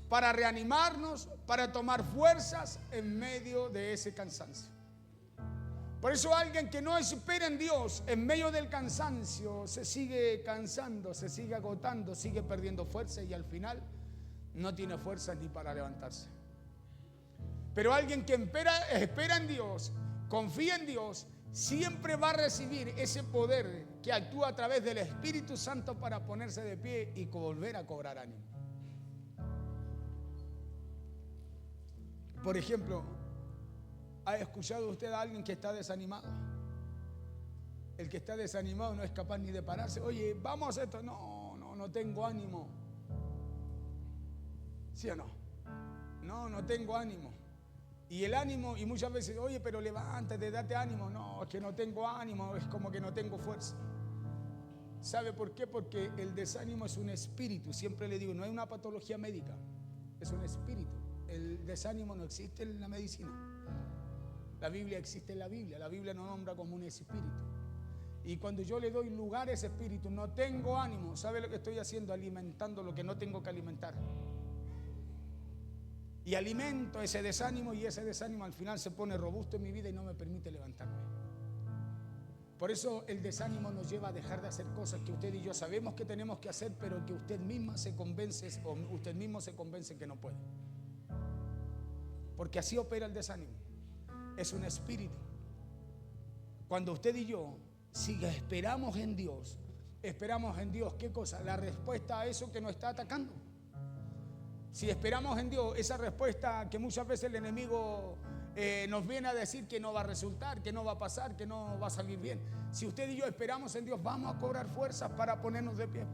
para reanimarnos, para tomar fuerzas en medio de ese cansancio. Por eso alguien que no espera en Dios en medio del cansancio se sigue cansando, se sigue agotando, sigue perdiendo fuerza y al final no tiene fuerzas ni para levantarse. Pero alguien que espera en Dios, confía en Dios, siempre va a recibir ese poder que actúa a través del Espíritu Santo para ponerse de pie y volver a cobrar ánimo. Por ejemplo, ¿ha escuchado usted a alguien que está desanimado? El que está desanimado no es capaz ni de pararse. Oye, vamos a hacer esto. No tengo ánimo. ¿Sí o no? No tengo ánimo. Y el ánimo, y muchas veces, oye, pero levántate, date ánimo. No, es que no tengo ánimo, es como que no tengo fuerza. ¿Sabe por qué? Porque el desánimo es un espíritu. Siempre le digo, no es una patología médica, es un espíritu. el desánimo no existe en la medicina. La Biblia existe en la Biblia. La Biblia nos nombra como un espíritu. Y cuando yo le doy lugar a ese espíritu, no tengo ánimo. ¿Sabe lo que estoy haciendo? Alimentando lo que no tengo que alimentar. Y alimento ese desánimo, y ese desánimo al final se pone robusto en mi vida y no me permite levantarme. Por eso el desánimo nos lleva a dejar de hacer cosas que usted y yo sabemos que tenemos que hacer, pero que usted misma se convence, o usted mismo se convence que no puede. Porque así opera el desánimo. Es un espíritu. Cuando usted y yo esperamos en Dios, ¿qué cosa? La respuesta a eso que nos está atacando. Si esperamos en Dios, esa respuesta que muchas veces el enemigo nos viene a decir que no va a resultar, que no va a pasar, que no va a salir bien. Si usted y yo esperamos en Dios, vamos a cobrar fuerzas para ponernos de pie,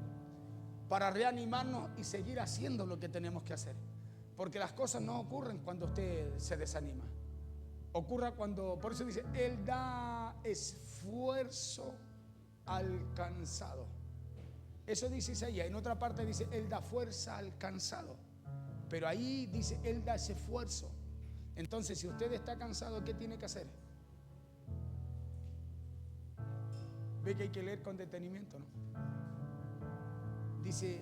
para reanimarnos y seguir haciendo lo que tenemos que hacer. Porque las cosas no ocurren cuando usted se desanima. Ocurra cuando, por eso dice, Él da esfuerzo al cansado. Eso dice Isaías. En otra parte dice, Él da fuerza al cansado. Pero ahí dice, Él da ese esfuerzo. Entonces, si usted está cansado, ¿qué tiene que hacer? Ve que hay que leer con detenimiento, ¿no? Dice,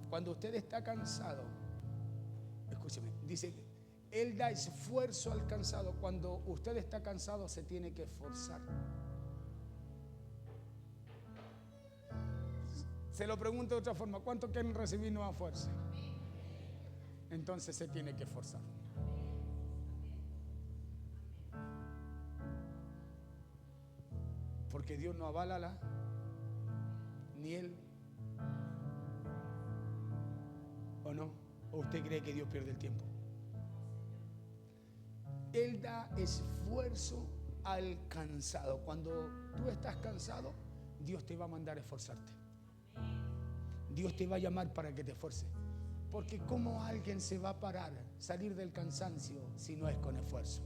cuando usted está cansado, escúcheme, dice, Él da esfuerzo al cansado. Cuando usted está cansado, se tiene que esforzar. Se lo pregunto de otra forma, ¿cuántos quieren recibir nueva fuerza? Entonces se tiene que esforzar. Porque Dios no avala ni Él. ¿O no? ¿O usted cree que Dios pierde el tiempo? Él da esfuerzo al cansado. Cuando tú estás cansado, Dios te va a mandar a esforzarte. Dios te va a llamar para que te esfuerces. Porque ¿cómo alguien se va a parar, salir del cansancio si no es con esfuerzo?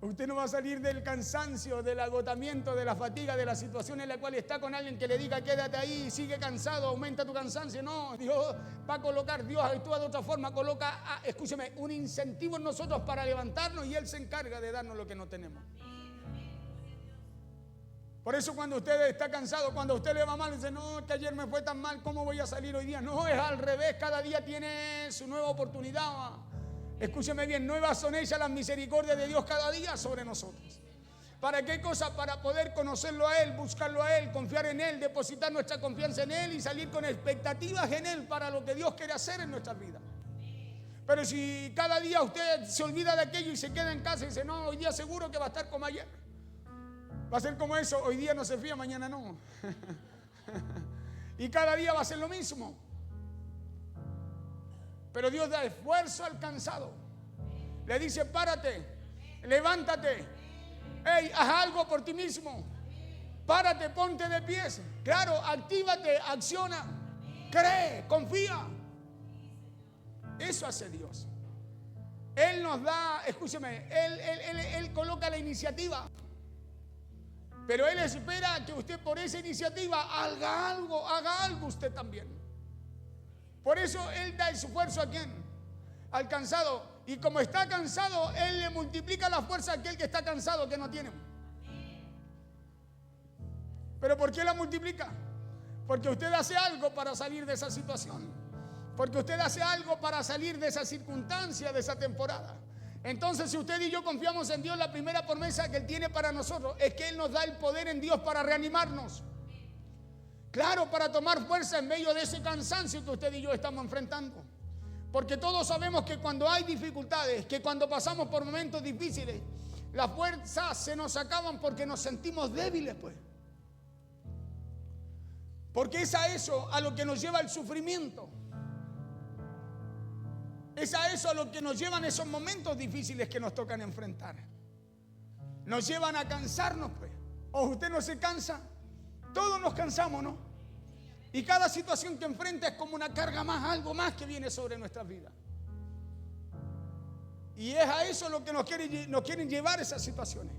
Usted no va a salir del cansancio, del agotamiento, de la fatiga, de la situación en la cual está con alguien que le diga quédate ahí, sigue cansado, aumenta tu cansancio. No, Dios va a colocar, Dios actúa de otra forma, coloca, escúcheme, un incentivo en nosotros para levantarnos y Él se encarga de darnos lo que no tenemos. Por eso cuando usted está cansado, cuando a usted le va mal, dice, no, que ayer me fue tan mal, ¿cómo voy a salir hoy día? No, es al revés, cada día tiene su nueva oportunidad. Escúcheme bien, nuevas son ellas las misericordias de Dios cada día sobre nosotros. ¿Para qué cosa? Para poder conocerlo a Él, buscarlo a Él, confiar en Él, depositar nuestra confianza en Él y salir con expectativas en Él para lo que Dios quiere hacer en nuestras vidas. Pero si cada día usted se olvida de aquello y se queda en casa y dice, no, hoy día seguro que va a estar como ayer. Va a ser como eso, hoy día no se fía, mañana no. Y cada día va a ser lo mismo. Pero Dios da esfuerzo al cansado. Le dice, párate, levántate, hey, haz algo por ti mismo. Párate, ponte de pies. Claro, actívate, acciona, cree, confía. Eso hace Dios. Él nos da, escúcheme, Él coloca la iniciativa. Pero Él espera que usted por esa iniciativa haga algo usted también. Por eso Él da esfuerzo a ¿quién? Al cansado. Y como está cansado, Él le multiplica la fuerza a aquel que está cansado, que no tiene. ¿Pero por qué la multiplica? Porque usted hace algo para salir de esa situación. Porque usted hace algo para salir de esa circunstancia, de esa temporada. Entonces, si usted y yo confiamos en Dios, la primera promesa que Él tiene para nosotros es que Él nos da el poder en Dios para reanimarnos. Claro, para tomar fuerza en medio de ese cansancio que usted y yo estamos enfrentando. Porque todos sabemos que cuando hay dificultades, que cuando pasamos por momentos difíciles, las fuerzas se nos acaban porque nos sentimos débiles, pues. Porque es a eso a lo que nos lleva el sufrimiento. Es a eso a lo que nos llevan esos momentos difíciles que nos tocan enfrentar. Nos llevan a cansarnos, pues. ¿O usted no se cansa? Todos nos cansamos, ¿no? Y cada situación que enfrenta es como una carga más, algo más que viene sobre nuestras vidas. Y es a eso lo que nos quieren llevar esas situaciones.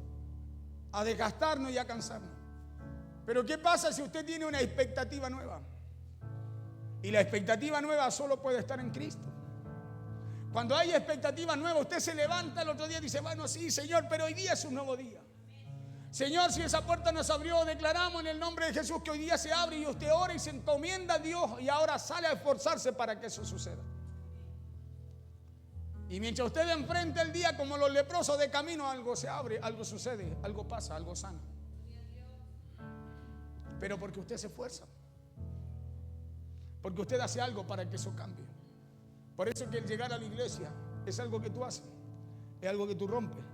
A desgastarnos y a cansarnos. Pero ¿qué pasa si usted tiene una expectativa nueva? Y la expectativa nueva solo puede estar en Cristo. Cuando hay expectativa nueva, usted se levanta el otro día y dice, bueno, sí, Señor, pero hoy día es un nuevo día. Señor, si esa puerta nos abrió, declaramos en el nombre de Jesús que hoy día se abre y usted ora y se encomienda a Dios y ahora sale a esforzarse para que eso suceda. Y mientras usted enfrenta el día como los leprosos de camino, algo se abre, algo sucede, algo pasa, algo sana. Pero porque usted se esfuerza. Porque usted hace algo para que eso cambie. Por eso que el llegar a la iglesia es algo que tú haces, es algo que tú rompes.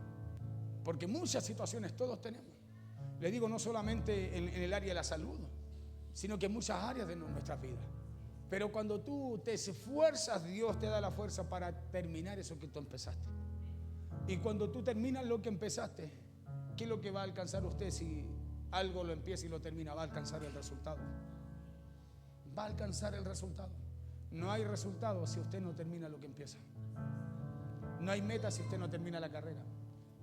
Porque muchas situaciones todos tenemos. Le digo, no solamente en el área de la salud, sino que en muchas áreas de nuestras vidas. Pero cuando tú te esfuerzas, Dios te da la fuerza para terminar eso que tú empezaste. Y cuando tú terminas lo que empezaste, ¿qué es lo que va a alcanzar usted si algo lo empieza y lo termina? Va a alcanzar el resultado. Va a alcanzar el resultado. No hay resultado si usted no termina lo que empieza. No hay meta si usted no termina la carrera.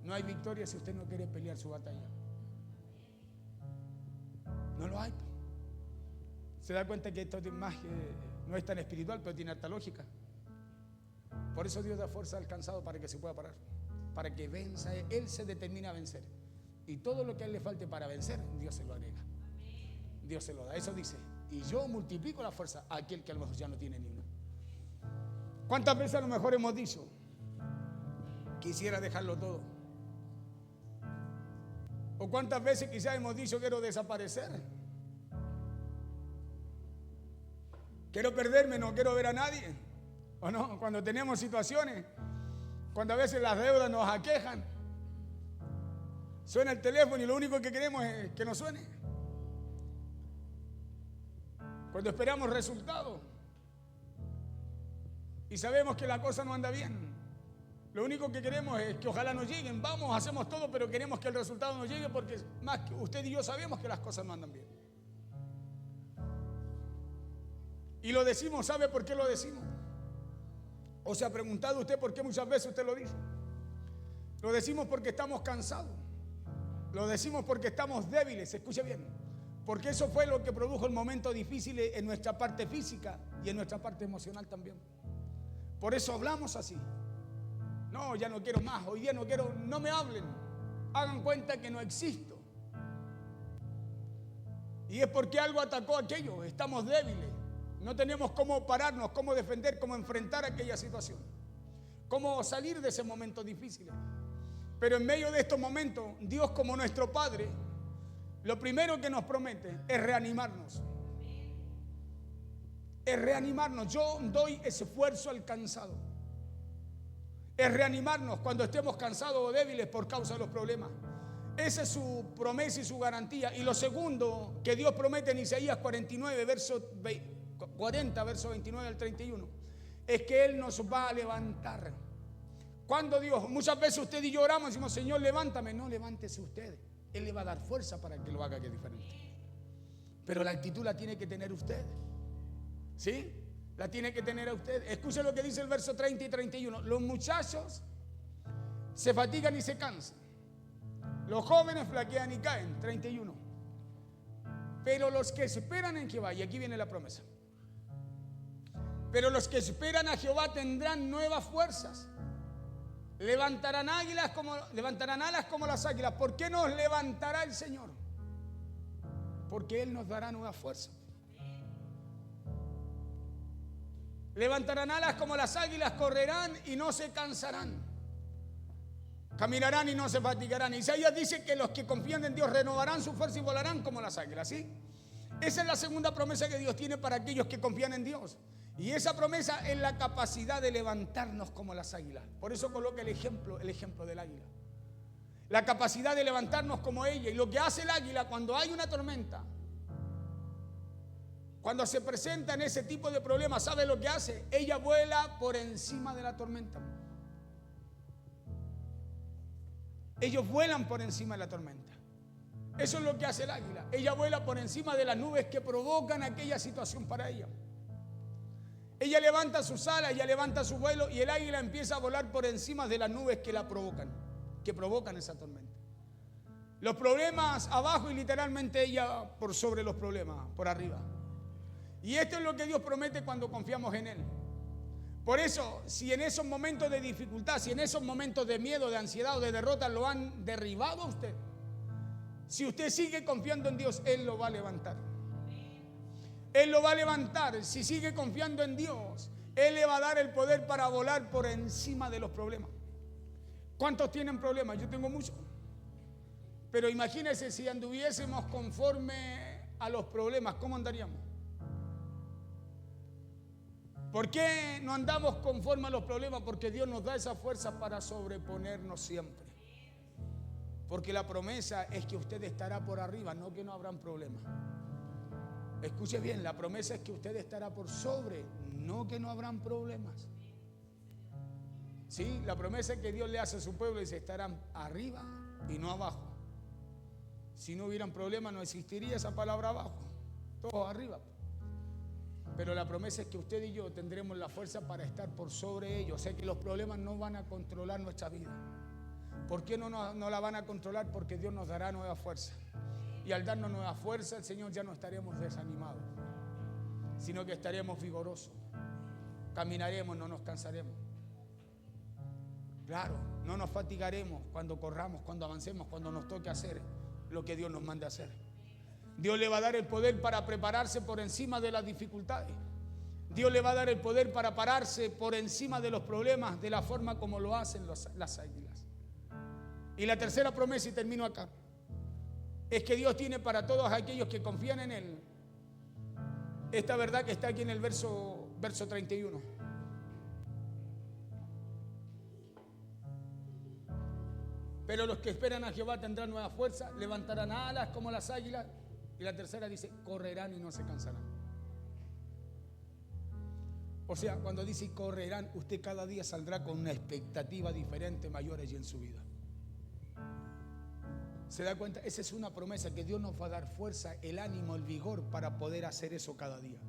No hay victoria si usted no quiere pelear su batalla. No lo hay. Se da cuenta que esto es más no es tan espiritual, pero tiene harta lógica. Por eso Dios da fuerza al cansado para que se pueda parar, para que venza. Él se determina a vencer. Y todo lo que a él le falte para vencer, Dios se lo agrega. Dios se lo da. Eso dice, y yo multiplico la fuerza a aquel que a lo mejor ya no tiene ni una. ¿Cuántas veces a lo mejor hemos dicho, quisiera dejarlo todo? ¿O cuántas veces quizás hemos dicho, quiero desaparecer? Quiero perderme, no quiero ver a nadie. ¿O no? Cuando tenemos situaciones, cuando a veces las deudas nos aquejan, suena el teléfono y lo único que queremos es que no suene. Cuando esperamos resultados y sabemos que la cosa no anda bien, lo único que queremos es que ojalá nos lleguen. Vamos, hacemos todo, pero queremos que el resultado nos llegue porque más que usted y yo sabemos que las cosas no andan bien. Y lo decimos, ¿sabe por qué lo decimos? ¿O se ha preguntado usted por qué muchas veces usted lo dice? Lo decimos porque estamos cansados. Lo decimos porque estamos débiles, escuche bien. Porque eso fue lo que produjo el momento difícil en nuestra parte física y en nuestra parte emocional también. Por eso hablamos así. No, ya no quiero más, hoy día no quiero, no me hablen. Hagan cuenta que no existo. Y es porque algo atacó aquello, estamos débiles. No tenemos cómo pararnos, cómo defender, cómo enfrentar aquella situación. Cómo salir de ese momento difícil. Pero en medio de estos momentos, Dios como nuestro Padre, lo primero que nos promete es reanimarnos. Es reanimarnos. Yo doy esfuerzo al cansado. Es reanimarnos cuando estemos cansados o débiles por causa de los problemas. Esa es su promesa y su garantía. Y lo segundo que Dios promete en Isaías 49, verso 29 al 31, es que Él nos va a levantar. Cuando Dios, muchas veces usted y yo oramos y decimos, Señor, levántame. No, levántese usted. Él le va a dar fuerza para que lo haga, que es diferente. Pero la actitud la tiene que tener usted. ¿Sí? La tiene que tener a usted. Escuche lo que dice el verso 30 y 31. Los muchachos se fatigan y se cansan. Los jóvenes flaquean y caen. 31. Pero los que esperan en Jehová, y aquí viene la promesa. Pero los que esperan a Jehová tendrán nuevas fuerzas. Levantarán alas como las águilas. ¿Por qué nos levantará el Señor? Porque Él nos dará nueva fuerza. Levantarán alas como las águilas, correrán y no se cansarán. Caminarán y no se fatigarán. Isaías dice que los que confían en Dios renovarán su fuerza y volarán como las águilas, ¿sí? Esa es la segunda promesa que Dios tiene para aquellos que confían en Dios. Y esa promesa es la capacidad de levantarnos como las águilas. Por eso coloca el ejemplo del águila. La capacidad de levantarnos como ella. Y lo que hace el águila cuando hay una tormenta, cuando se presenta en ese tipo de problemas, ¿sabe lo que hace? Ella vuela por encima de la tormenta. Ellos vuelan por encima de la tormenta. Eso es lo que hace el águila. Ella vuela por encima de las nubes que provocan aquella situación para ella. Ella levanta sus alas, ella levanta su vuelo y el águila empieza a volar por encima de las nubes que provocan esa tormenta. Los problemas abajo y literalmente ella por sobre los problemas, por arriba. Y esto es lo que Dios promete cuando confiamos en Él. Por eso, si en esos momentos de dificultad, si en esos momentos de miedo, de ansiedad o de derrota lo han derribado a usted, si usted sigue confiando en Dios, Él lo va a levantar. Él lo va a levantar. Si sigue confiando en Dios, Él le va a dar el poder para volar por encima de los problemas. ¿Cuántos tienen problemas? Yo tengo muchos. Pero imagínense si anduviésemos conforme a los problemas, ¿cómo andaríamos? ¿Por qué no andamos conforme a los problemas? Porque Dios nos da esa fuerza para sobreponernos siempre. Porque la promesa es que usted estará por arriba, no que no habrán problemas. Escuche bien, la promesa es que usted estará por sobre, no que no habrán problemas. Sí, la promesa que Dios le hace a su pueblo es que estarán arriba y no abajo. Si no hubieran problemas no existiría esa palabra abajo, todos arriba. Pero la promesa es que usted y yo tendremos la fuerza para estar por sobre ellos. O sea que los problemas no van a controlar nuestra vida. ¿Por qué no la van a controlar? Porque Dios nos dará nueva fuerza. Y al darnos nueva fuerza, el Señor ya no estaremos desanimados, sino que estaremos vigorosos. Caminaremos, no nos cansaremos. Claro, no nos fatigaremos cuando corramos, cuando avancemos, cuando nos toque hacer lo que Dios nos mande a hacer. Dios le va a dar el poder para prepararse por encima de las dificultades. Dios le va a dar el poder para pararse por encima de los problemas de la forma como lo hacen las águilas. Y la tercera promesa, y termino acá, es que Dios tiene para todos aquellos que confían en Él esta verdad que está aquí en el verso 31. Pero los que esperan a Jehová tendrán nueva fuerza, levantarán alas como las águilas. Y la tercera dice, correrán y no se cansarán. O sea, cuando dice correrán, usted cada día saldrá con una expectativa diferente, mayor allí en su vida. ¿Se da cuenta? Esa es una promesa que Dios nos va a dar fuerza, el ánimo, el vigor para poder hacer eso cada día.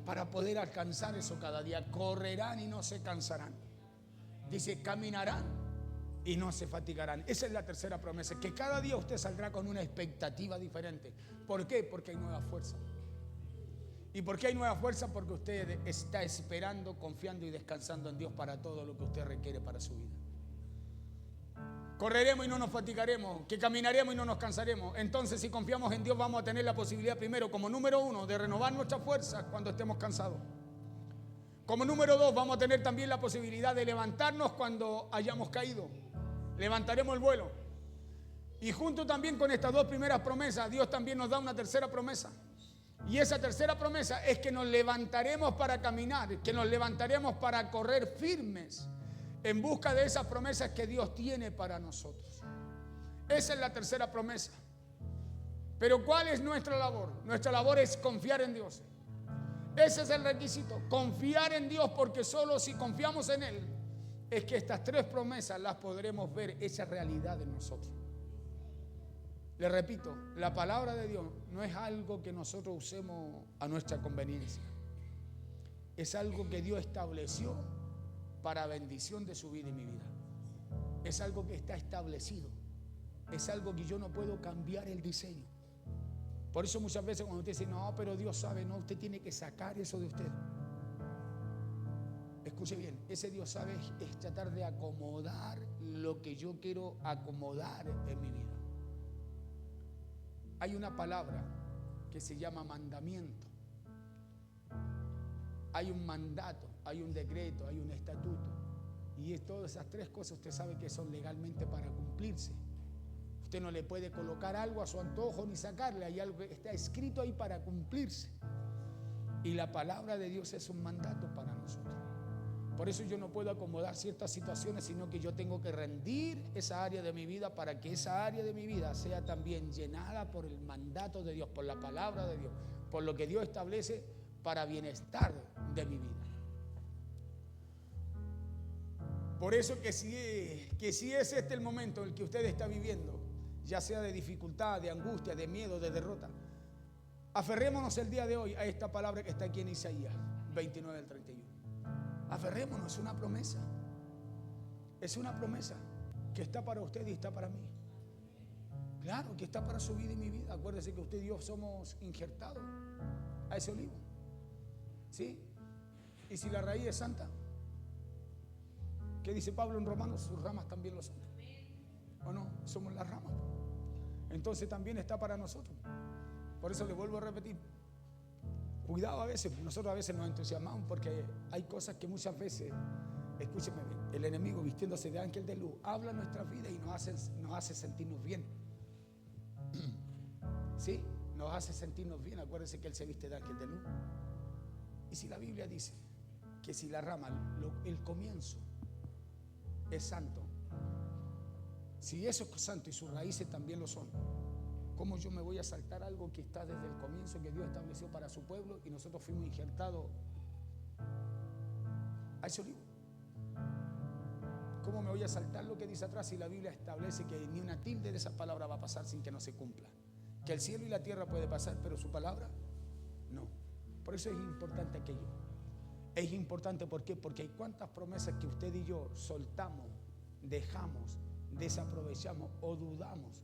Para poder alcanzar eso cada día. Correrán y no se cansarán. Dice, caminarán y no se fatigarán. Esa es la tercera promesa, que cada día usted saldrá con una expectativa diferente. ¿Por qué? Porque hay nueva fuerza. ¿Y por qué hay nueva fuerza? Porque usted está esperando, confiando y descansando en Dios para todo lo que usted requiere para su vida. Correremos y no nos fatigaremos, que caminaremos y no nos cansaremos. Entonces, si confiamos en Dios, vamos a tener la posibilidad primero, como número uno, de renovar nuestras fuerzas cuando estemos cansados. Como número dos, vamos a tener también la posibilidad de levantarnos cuando hayamos caído. Levantaremos el vuelo. Y junto también con estas dos primeras promesas, Dios también nos da una tercera promesa. Y esa tercera promesa es que nos levantaremos para caminar, que nos levantaremos para correr firmes en busca de esas promesas que Dios tiene para nosotros. Esa es la tercera promesa. Pero ¿cuál es nuestra labor? Nuestra labor es confiar en Dios. Ese es el requisito, confiar en Dios, porque solo si confiamos en Él es que estas tres promesas las podremos ver esa realidad en nosotros. Le repito, la palabra de Dios no es algo que nosotros usemos a nuestra conveniencia. Es algo que Dios estableció para bendición de su vida y mi vida. Es algo que está establecido. Es algo que yo no puedo cambiar el diseño. Por eso muchas veces cuando usted dice, no, pero Dios sabe, no, usted tiene que sacar eso de usted. Escuche bien, ese Dios sabe es tratar de acomodar lo que yo quiero acomodar en mi vida. Hay una palabra que se llama mandamiento. Hay un mandato, hay un decreto, hay un estatuto. Y todas esas tres cosas usted sabe que son legalmente para cumplirse. Usted no le puede colocar algo a su antojo ni sacarle. Hay algo que está escrito ahí para cumplirse. Y la palabra de Dios es un mandato para nosotros. Por eso yo no puedo acomodar ciertas situaciones, sino que yo tengo que rendir esa área de mi vida para que esa área de mi vida sea también llenada por el mandato de Dios, por la palabra de Dios, por lo que Dios establece para bienestar de mi vida. Por eso que si es este el momento en el que usted está viviendo, ya sea de dificultad, de angustia, de miedo, de derrota, aferrémonos el día de hoy a esta palabra que está aquí en Isaías 29 al 31. Aferrémonos, es una promesa. Es una promesa que está para usted y está para mí. Claro que está para su vida y mi vida. Acuérdese que usted y yo somos injertados a ese olivo. ¿Sí? Y si la raíz es santa, ¿qué dice Pablo en Romanos? Sus ramas también lo son. ¿O no? Somos las ramas. Entonces también está para nosotros. Por eso le vuelvo a repetir. Cuidado a veces, nosotros a veces nos entusiasmamos porque hay cosas que muchas veces, escúcheme bien, el enemigo vistiéndose de ángel de luz habla nuestra vida y nos hace sentirnos bien. ¿Sí? Nos hace sentirnos bien. Acuérdense que él se viste de ángel de luz. Y si la Biblia dice que si la rama, el comienzo es santo, si eso es santo y sus raíces también lo son, ¿cómo yo me voy a saltar algo que está desde el comienzo, que Dios estableció para su pueblo y nosotros fuimos injertados a ese olivo? ¿Cómo me voy a saltar lo que dice atrás si la Biblia establece que ni una tilde de esa palabra va a pasar sin que no se cumpla? Que el cielo y la tierra puede pasar, pero su palabra no. Por eso es importante aquello. Es importante, ¿por qué? Porque hay cuantas promesas que usted y yo soltamos, dejamos, desaprovechamos o dudamos,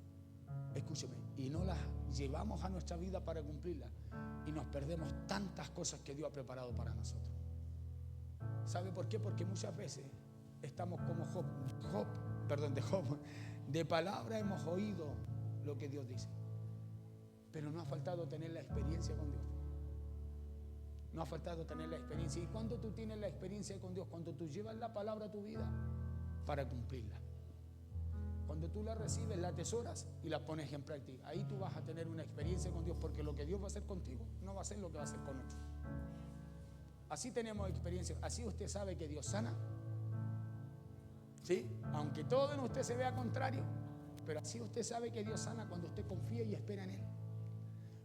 escúcheme, y no las llevamos a nuestra vida para cumplirlas, y nos perdemos tantas cosas que Dios ha preparado para nosotros. ¿Sabe por qué? Porque muchas veces estamos como Job, de palabra hemos oído lo que Dios dice, pero no ha faltado tener la experiencia con Dios. No ha faltado tener la experiencia. ¿Y cuándo tú tienes la experiencia con Dios? Cuando tú llevas la palabra a tu vida para cumplirla. Cuando tú la recibes, la atesoras y la pones en práctica. Ahí tú vas a tener una experiencia con Dios, porque lo que Dios va a hacer contigo no va a ser lo que va a hacer con otro. Así tenemos experiencia. Así usted sabe que Dios sana. ¿Sí? Aunque todo en usted se vea contrario, pero así usted sabe que Dios sana cuando usted confía y espera en Él.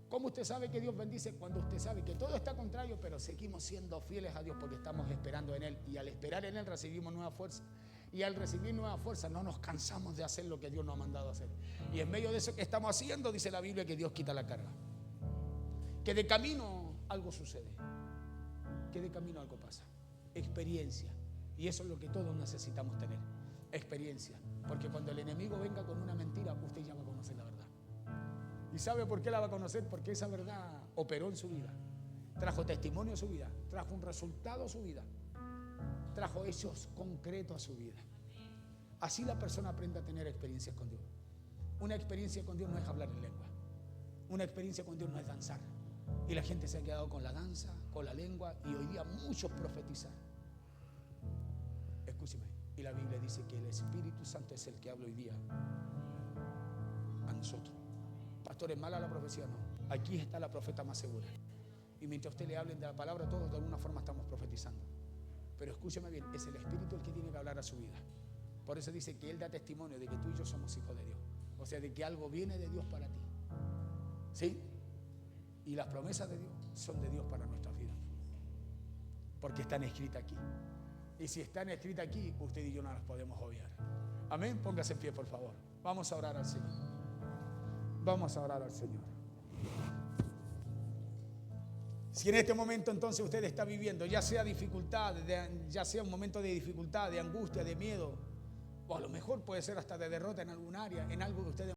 ¿Cómo usted sabe que Dios bendice? Cuando usted sabe que todo está contrario, pero seguimos siendo fieles a Dios porque estamos esperando en Él. Y al esperar en Él recibimos nueva fuerza. Y al recibir nueva fuerza no nos cansamos de hacer lo que Dios nos ha mandado a hacer. Y en medio de eso que estamos haciendo, dice la Biblia que Dios quita la carga. Que de camino algo sucede. Que de camino algo pasa. Experiencia. Y eso es lo que todos necesitamos tener. Experiencia. Porque cuando el enemigo venga con una mentira, usted ya va a conocer la verdad. ¿Y sabe por qué la va a conocer? Porque esa verdad operó en su vida, trajo testimonio a su vida, trajo un resultado a su vida, trajo hechos concretos a su vida. Así la persona aprende a tener experiencias con Dios. Una experiencia con Dios no es hablar en lengua. Una experiencia con Dios no es danzar. Y la gente se ha quedado con la danza, con la lengua, y hoy día muchos profetizan. Escúcheme, y la Biblia dice que el Espíritu Santo es el que habla hoy día a nosotros. Pastor, ¿es mala la profecía? No. Aquí está la profeta más segura. Y mientras usted le hablen de la palabra, todos de alguna forma estamos profetizando. Pero escúcheme bien, es el Espíritu el que tiene que hablar a su vida. Por eso dice que Él da testimonio de que tú y yo somos hijos de Dios. O sea, de que algo viene de Dios para ti. ¿Sí? Y las promesas de Dios son de Dios para nuestras vidas. Porque están escritas aquí. Y si están escritas aquí, usted y yo no las podemos obviar. Amén. Póngase en pie, por favor. Vamos a orar al Señor. Vamos a orar al Señor. Si en este momento entonces usted está viviendo, ya sea dificultad, ya sea un momento de dificultad, de angustia, de miedo, o a lo mejor puede ser hasta de derrota en algún área, en algo que usted